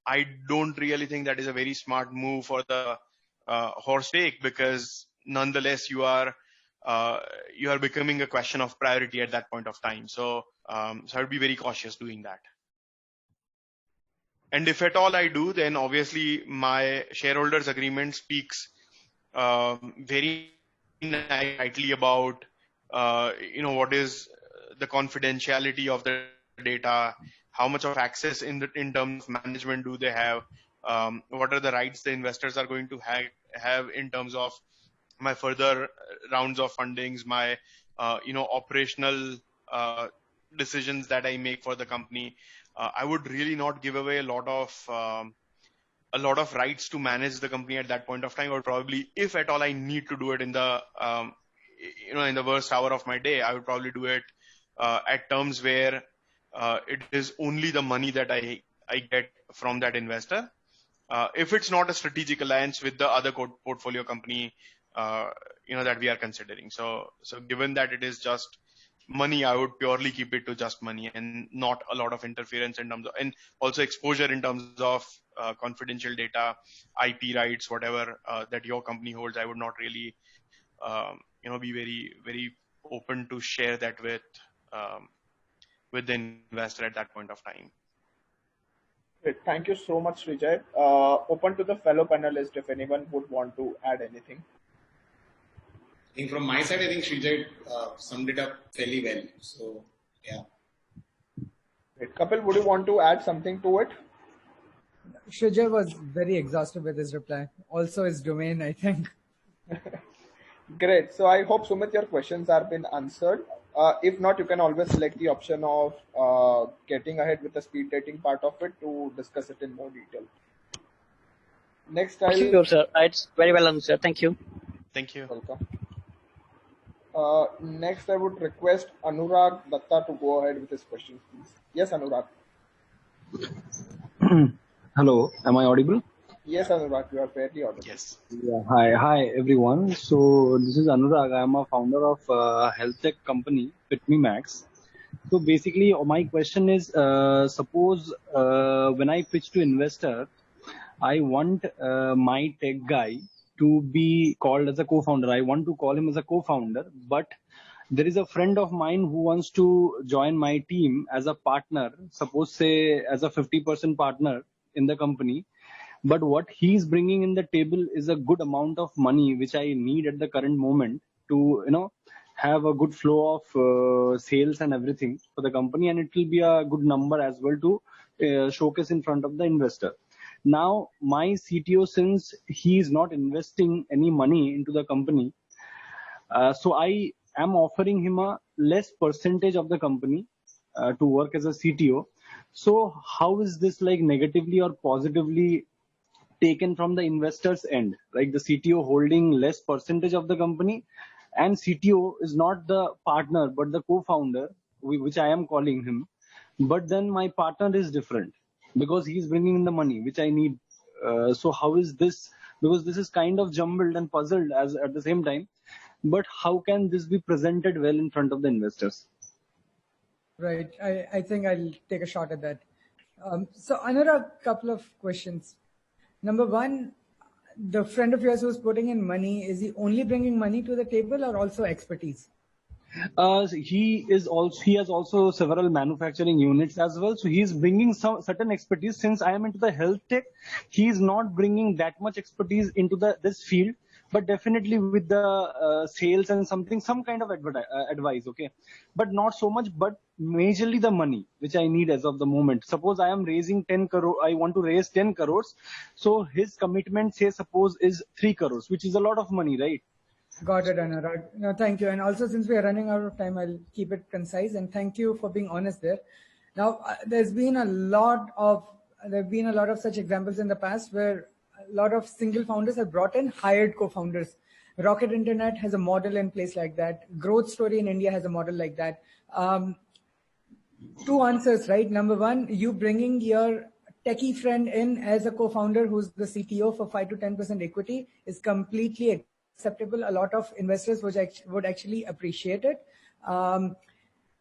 I don't really think that is a very smart move for the horse take, because nonetheless you are becoming a question of priority at that point of time. So I would be very cautious doing that. And if at all I do, then obviously my shareholders agreement speaks very tightly about what is the confidentiality of the data, how much of access in terms of management do they have, what are the rights the investors are going to have in terms of my further rounds of fundings, my operational decisions that I make for the company. I would really not give away a lot of rights to manage the company at that point of time, or probably, if at all I need to do it in the in the worst hour of my day, I would probably do it at terms where it is only the money that I get from that investor. If it's not a strategic alliance with the other portfolio company, that we are considering. So given that it is just money, I would purely keep it to just money and not a lot of interference in terms of, and also exposure in terms of confidential data, IP rights, whatever that your company holds. I would not really, be very, very open to share that with the investor at that point of time. Great. Thank you so much, Srijay. Open to the fellow panelists if anyone would want to add anything. I think from my side, I think Srijay summed it up fairly well. So, yeah. Great. Kapil, would you want to add something to it? Srijay was very exhaustive with his reply. Also his domain, I think. Great. So I hope, Sumit, your questions have been answered. If not, you can always select the option of getting ahead with the speed dating part of it to discuss it in more detail. Next, Thank you, sir. It's very well answered. Thank you. Thank you. Welcome. Next, I would request Anurag Datta to go ahead with his questions, please. Yes, Anurag. Hello, am I audible? Yes, Anurag, you are fairly audible. Yes. Yeah, hi everyone. So this is Anurag. I am a founder of a health tech company, FitMeMax. So basically, my question is: suppose when I pitch to investor, I want my tech guy to be called as a co-founder. I want to call him as a co-founder, but there is a friend of mine who wants to join my team as a partner, suppose say as a 50% partner in the company. But what he's bringing in the table is a good amount of money, which I need at the current moment to, have a good flow of sales and everything for the company. And it will be a good number as well to showcase in front of the investor. Now, my CTO, since he is not investing any money into the company, so I am offering him a less percentage of the company to work as a CTO. So how is this like negatively or positively taken from the investor's end? Like the CTO holding less percentage of the company, and CTO is not the partner but the co-founder, which I am calling him. But then my partner is different because he is bringing in the money which I need. So how is this? Because this is kind of jumbled and puzzled as at the same time. But how can this be presented well in front of the investors? Right. I think I'll take a shot at that. So Anurag, couple of questions. Number one, the friend of yours who's putting in money, is he only bringing money to the table or also expertise? He has also several manufacturing units as well. So he's bringing some certain expertise. Since I am into the health tech, he's not bringing that much expertise into this field, but definitely with the sales and some kind of advice. Okay, but not so much. But majorly the money which I need as of the moment. Suppose I am raising 10 crore. I want to raise 10 crores. So his commitment, say suppose, is 3 crores, which is a lot of money, right? Got it, Anurag. No, thank you. And also, since we are running out of time, I'll keep it concise. And thank you for being honest there. Now, there have been a lot of such examples in the past where a lot of single founders have brought in hired co-founders. Rocket Internet has a model in place like that. Growth Story in India has a model like that. Two answers, right? Number one, you bringing your techie friend in as a co-founder who's the CTO for 5 to 10% equity is completely acceptable. A lot of investors would actually appreciate it.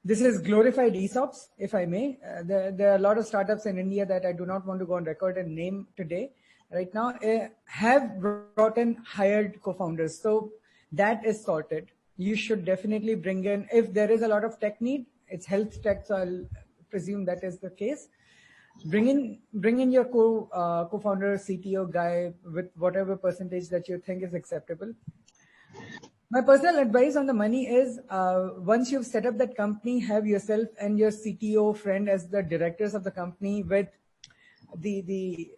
This is glorified ESOPs, if I may. There are a lot of startups in India that I do not want to go on record and name today, right now, have brought in hired co-founders. So that is sorted. You should definitely bring in, if there is a lot of tech need, it's health tech, so I'll presume that is the case. Bring in your co-founder, CTO guy with whatever percentage that you think is acceptable. My personal advice on the money is, once you've set up that company, have yourself and your CTO friend as the directors of the company with the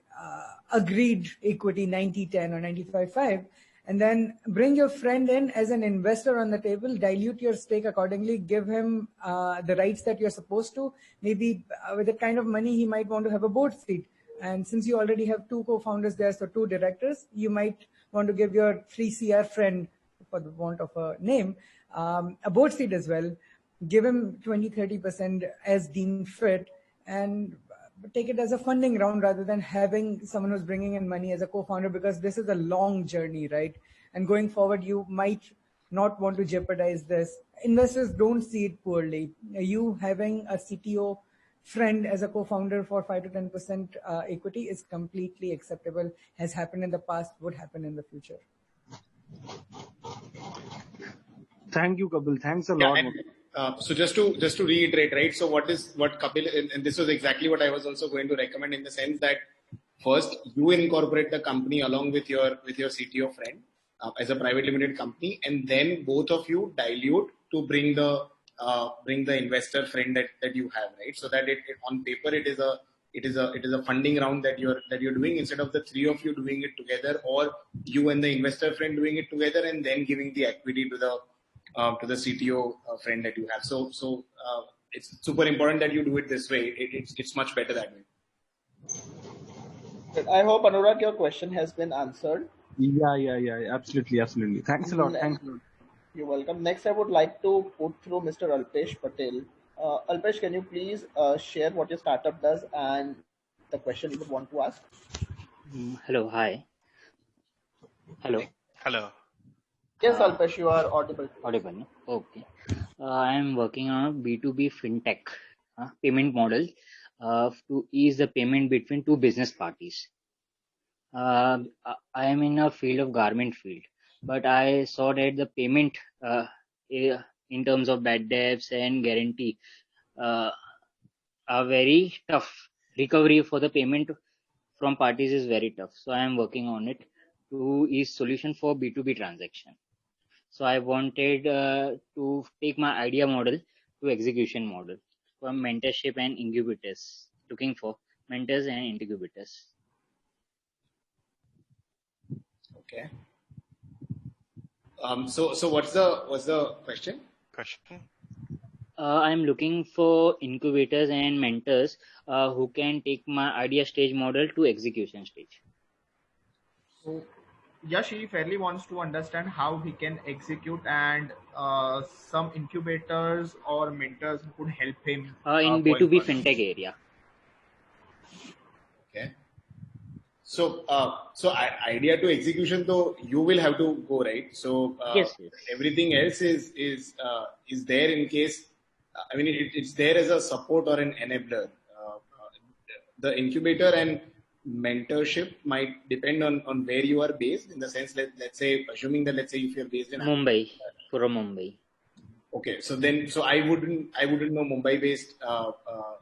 agreed equity 90-10 or 95-5, and then bring your friend in as an investor on the table, dilute your stake accordingly, give him the rights that you're supposed to. Maybe with that kind of money, he might want to have a board seat. And since you already have 2 co-founders there, so 2 directors, you might want to give your 3CR friend, for the want of a name, a board seat as well. Give him 20-30% as deemed fit, and take it as a funding round rather than having someone who's bringing in money as a co-founder, because this is a long journey, right? And going forward, you might not want to jeopardize this. Investors don't see it poorly. You having a CTO friend as a co-founder for 5 to 10% equity is completely acceptable, has happened in the past, would happen in the future. Thank you, Kapil. Thanks a lot. So just to reiterate, right? So what Kapil, and this was exactly what I was also going to recommend, in the sense that first you incorporate the company along with your CTO friend as a private limited company, and then both of you dilute to bring the investor friend that you have, right? So that it on paper it is a funding round that you're doing, instead of the 3 of you doing it together, or you and the investor friend doing it together and then giving the equity to the CTO friend that you have. So it's super important that you do it this way. It's much better that way. I hope, Anurag, your question has been answered. Yeah. Absolutely. Thanks a lot. You're welcome. Next, I would like to put through Mr. Alpesh Patel. Alpesh, can you please share what your startup does and the question you would want to ask? Hello. Hi. Hello. Yes, Alpesh, you are audible. Audible. Okay. I am working on a B2B fintech payment model to ease the payment between 2 business parties. I am in a field of garment field, but I saw that the payment in terms of bad debts and guarantee are very tough. Recovery for the payment from parties is very tough. So I am working on it to ease solution for B2B transaction. So I wanted to take my idea model to execution model for mentorship and incubators, looking for mentors and incubators. Okay. So what's the question? I'm looking for incubators and mentors who can take my idea stage model to execution stage. So Yash, he fairly wants to understand how he can execute, and some incubators or mentors who could help him in B2B fintech area. Okay. So idea to execution, though, you will have to go, right? So yes. Everything else is there in case I mean, it's there as a support or an enabler. The incubator and mentorship might depend on where you are based, in the sense that, let's say, assuming that, let's say, if you're based in Mumbai, from Mumbai. Okay, so I wouldn't know Mumbai based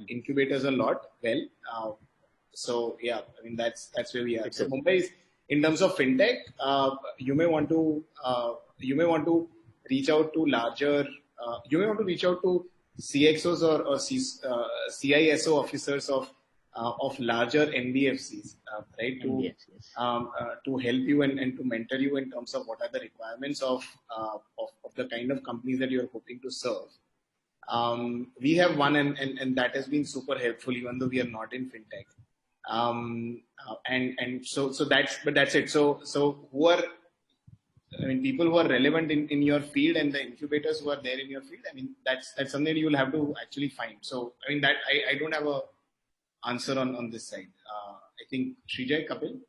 incubators a lot well. So yeah, I mean that's where we are. So Mumbai is, in terms of fintech, you may want to reach out to larger. You may want to reach out to CXOs or CISO officers of larger NBFCs, right? To help you and to mentor you in terms of what are the requirements of the kind of companies that you're hoping to serve. We have one, and that has been super helpful, even though we are not in fintech. So that's it. So who are, I mean, people who are relevant in your field and the incubators who are there in your field, I mean, that's something you will have to actually find. So, I mean, that I don't have a answer on this side. I think Srijay, Kapil?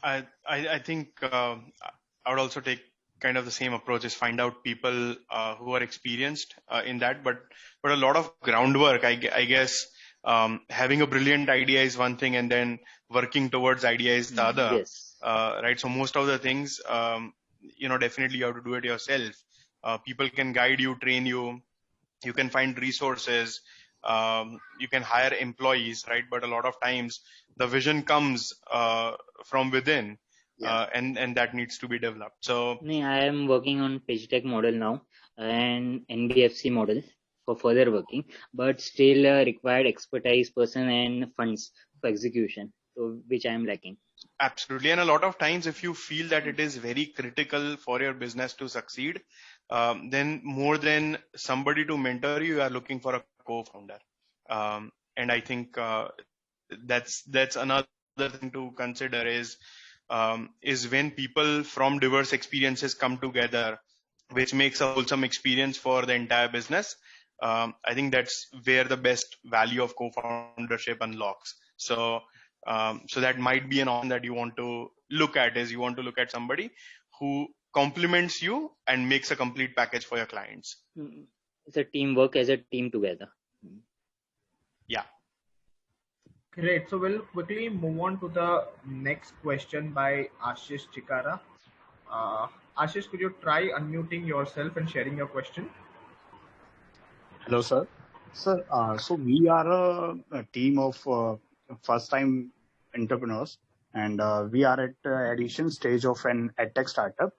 I think I would also take kind of the same approach, is find out people who are experienced in that, but a lot of groundwork, I guess. Having a brilliant idea is one thing, and then working towards idea is the other. Yes. Right. So most of the things, definitely you have to do it yourself. People can guide you, train you. You can find resources. You can hire employees, right? But a lot of times the vision comes from within, and that needs to be developed. So I am working on pitch deck model now and NBFC model for further working, but still required expertise person and funds for execution, so which I am lacking. Absolutely. And a lot of times, if you feel that it is very critical for your business to succeed, then more than somebody to mentor you, you are looking for a co-founder. And I think that's another thing to consider is when people from diverse experiences come together, which makes a wholesome experience for the entire business. I think that's where the best value of co-foundership unlocks. So that might be an option that you want to look at, is you want to look at somebody who complements you and makes a complete package for your clients. It's a teamwork, as a team together. Yeah. Great. So we'll quickly move on to the next question by Ashish Chikara. Ashish, could you try unmuting yourself and sharing your question? Hello, sir. Sir, so we are a team of first-time entrepreneurs, and we are at the addition stage of an edtech startup.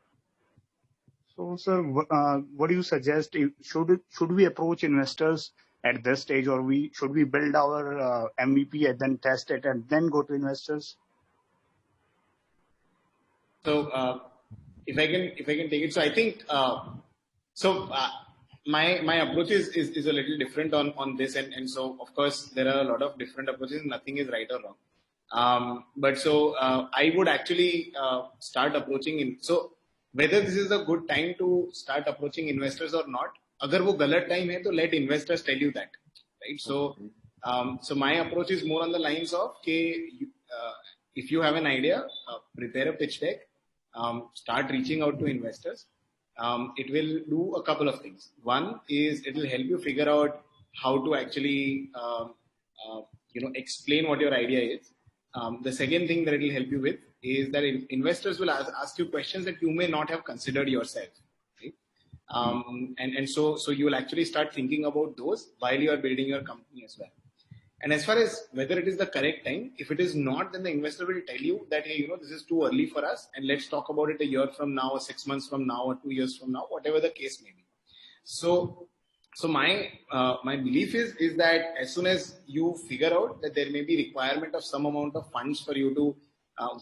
So, sir, what do you suggest? Should we approach investors at this stage, or should we build our MVP and then test it and then go to investors? So, if I can take it, so I think my approach is a little different on this, and so of course there are a lot of different approaches. Nothing is right or wrong. But I would actually start approaching so whether this is a good time to start approaching investors or not. अगर वो गलत time है तो let investors tell you that, right? So my approach is more on the lines of if you have an idea, prepare a pitch deck, start reaching out to investors. It will do a couple of things. One is it will help you figure out how to actually explain what your idea is. The second thing that it will help you with is that investors will ask you questions that you may not have considered yourself. And so you will actually start thinking about those while you are building your company as well. And as far as whether it is the correct time, if it is not, then the investor will tell you that, hey, this is too early for us, and let's talk about it a year from now, or 6 months from now, or 2 years from now, whatever the case may be. So my belief is that as soon as you figure out that there may be requirement of some amount of funds for you to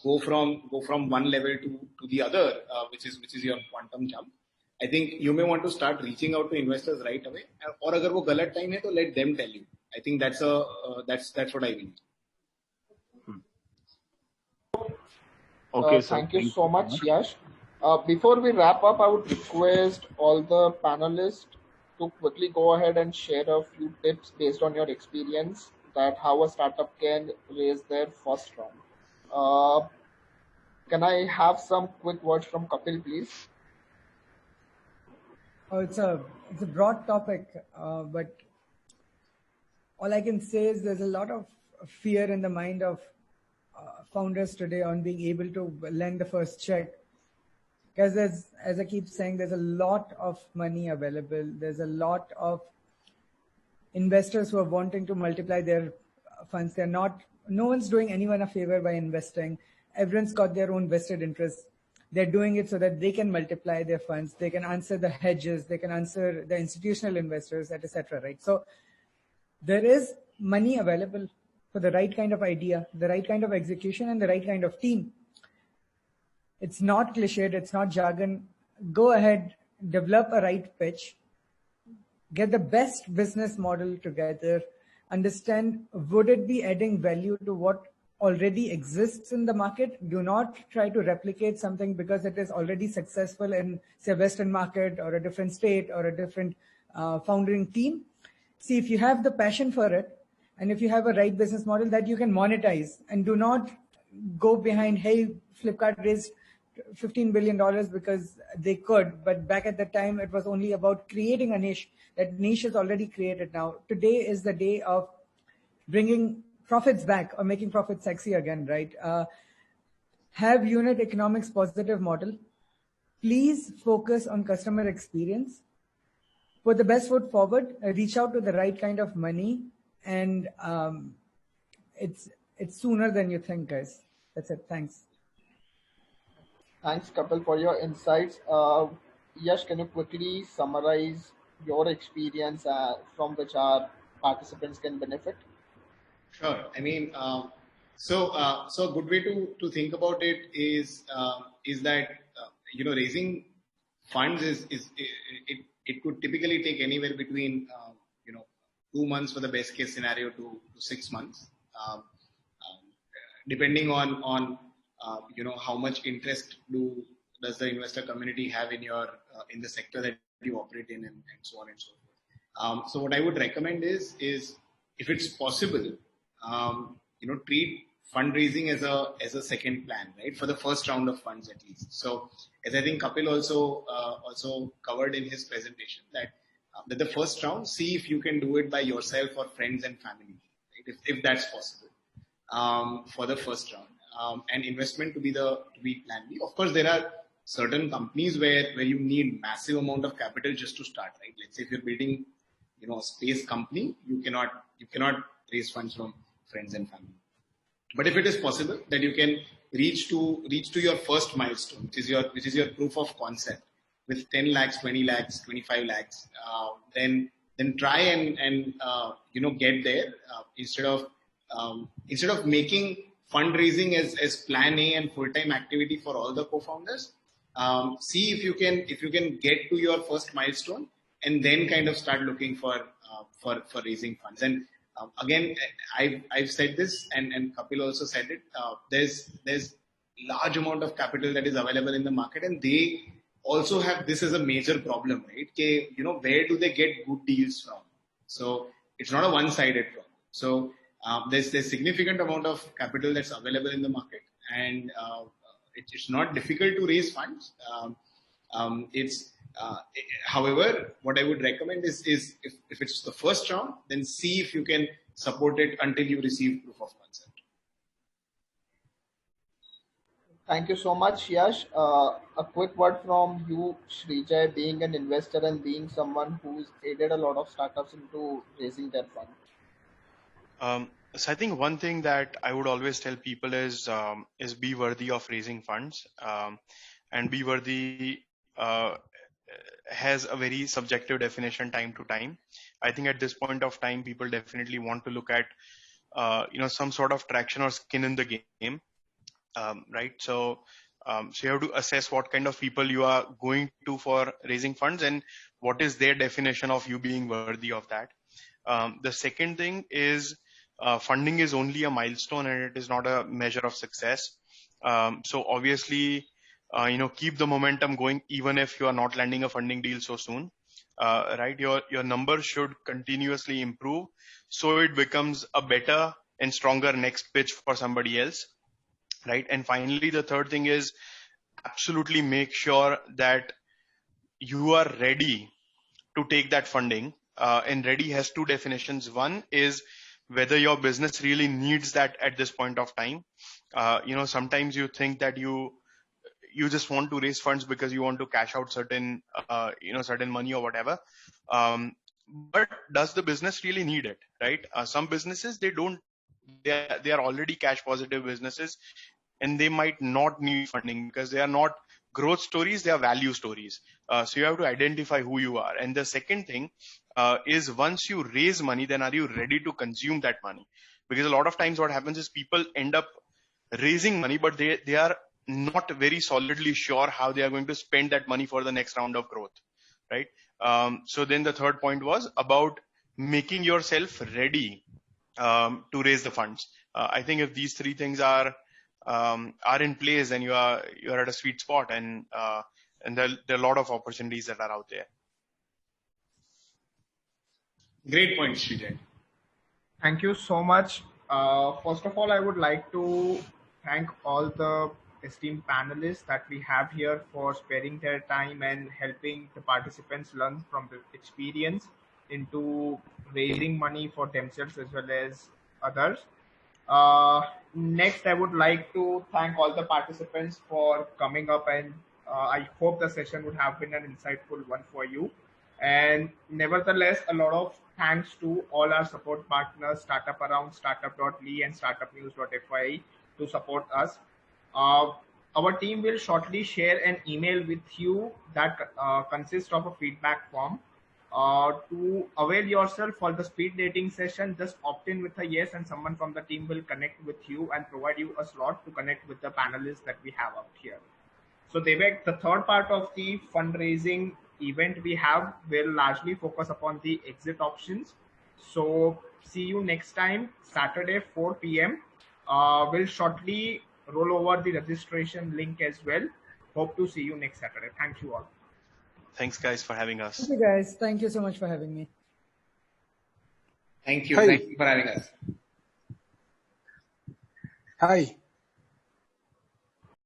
go from one level to the other, which is your quantum jump, I think you may want to start reaching out to investors right away. Or अगर वो गलत time है तो let them tell you. I think that's what I mean. Okay, thank you so much, Yash. Before we wrap up, I would request all the panelists to quickly go ahead and share a few tips based on your experience that how a startup can raise their first round. Can I have some quick words from Kapil, please? Oh, it's a broad topic, but all I can say is there's a lot of fear in the mind of founders today on being able to lend the first check. Because as I keep saying, there's a lot of money available. There's a lot of investors who are wanting to multiply their funds. No one's doing anyone a favor by investing. Everyone's got their own vested interests. They're doing it so that they can multiply their funds. They can answer the hedges. They can answer the institutional investors, etc. Right? So there is money available for the right kind of idea, the right kind of execution, and the right kind of team. It's not cliched. It's not jargon. Go ahead, develop a right pitch, get the best business model together, understand, would it be adding value to what already exists in the market? Do not try to replicate something because it is already successful in, say, a Western market or a different state or a different founding team. See, if you have the passion for it, and if you have a right business model that you can monetize, and do not go behind, hey, Flipkart raised $15 billion because they could, but back at the time, it was only about creating a niche. That niche is already created now. Today is the day of bringing profits back or making profits sexy again, right? Have unit economics positive model. Please focus on customer experience. Put the best foot forward, reach out to the right kind of money, and it's sooner than you think, guys. That's it. Thanks. Thanks, Kapil, for your insights. Yash, can you quickly summarize your experience from which our participants can benefit? Sure. I mean, so a good way to think about it is that raising funds it could typically take anywhere between 2 months for the best case scenario to 6 months, depending on how much interest does the investor community have in the sector that you operate in, and so on and so forth. So what I would recommend is if it's possible, treat fundraising as a second plan, right? For the first round of funds at least. So as I think Kapil also covered in his presentation, that the first round, see if you can do it by yourself or friends and family, right? If that's possible, for the first round, and investment to be plan B. Of course, there are certain companies where you need massive amount of capital just to start, right? Let's say if you're building, a space company, you cannot raise funds from friends and family. But if it is possible that you can reach to your first milestone, which is your proof of concept, with 10 lakhs, 20 lakhs, 25 lakhs, then try and get there, instead of making fundraising as plan A and full-time activity for all the co-founders. See if you can get to your first milestone and then kind of start looking for raising funds. And again, I've said this, and Kapil also said it. There's large amount of capital that is available in the market, and they also have this as a major problem, right? Where do they get good deals from? So it's not a one-sided problem. So there's significant amount of capital that's available in the market, and it's not difficult to raise funds. However, what I would recommend is if it's the first round, then see if you can support it until you receive proof of concept. Thank you so much, Yash. A quick word from you, Srijay, being an investor and being someone who's aided a lot of startups into raising their fund. So I think one thing that I would always tell people is be worthy of raising funds, and be worthy has a very subjective definition time to time. I think at this point of time, people definitely want to look at some sort of traction or skin in the game, right? So you have to assess what kind of people you are going to for raising funds and what is their definition of you being worthy of that. The second thing is funding is only a milestone and it is not a measure of success. So obviously, keep the momentum going even if you are not landing a funding deal so soon, right? Your numbers should continuously improve so it becomes a better and stronger next pitch for somebody else, right? And finally, the third thing is absolutely make sure that you are ready to take that funding. And ready has two definitions. One is whether your business really needs that at this point of time. Sometimes you think that you just want to raise funds because you want to cash out certain money or whatever. But does the business really need it, right? Some businesses, they are already cash positive businesses, and they might not need funding because they are not growth stories, they are value stories. So you have to identify who you are. And the second thing is, once you raise money, then are you ready to consume that money? Because a lot of times what happens is people end up raising money, but they are not very solidly sure how they are going to spend that money for the next round of growth, right? So then the third point was about making yourself ready to raise the funds. I think if these three things are in place, then you are at a sweet spot, and there are a lot of opportunities that are out there. Great point, Srijay. Thank you so much. First of all, I would like to thank all the esteemed panelists that we have here for sparing their time and helping the participants learn from the experience into raising money for themselves as well as others. Next, I would like to thank all the participants for coming up, and I hope the session would have been an insightful one for you. And nevertheless, a lot of thanks to all our support partners, Startup Around, Startup.ly and StartupNews.fyi to support us. Our team will shortly share an email with you that consists of a feedback form. To avail yourself for the speed dating session, just opt in with a yes, and someone from the team will connect with you and provide you a slot to connect with the panelists that we have out here. So Devek, the third part of the fundraising event we have will largely focus upon the exit options. So see you next time, Saturday, 4 p.m. We'll shortly roll over the registration link as well. Hope to see you next Saturday. Thank you all. Thanks, guys, for having us. Thank you, guys. Thank you so much for having me. Thank you. Thank you for having us. Hi.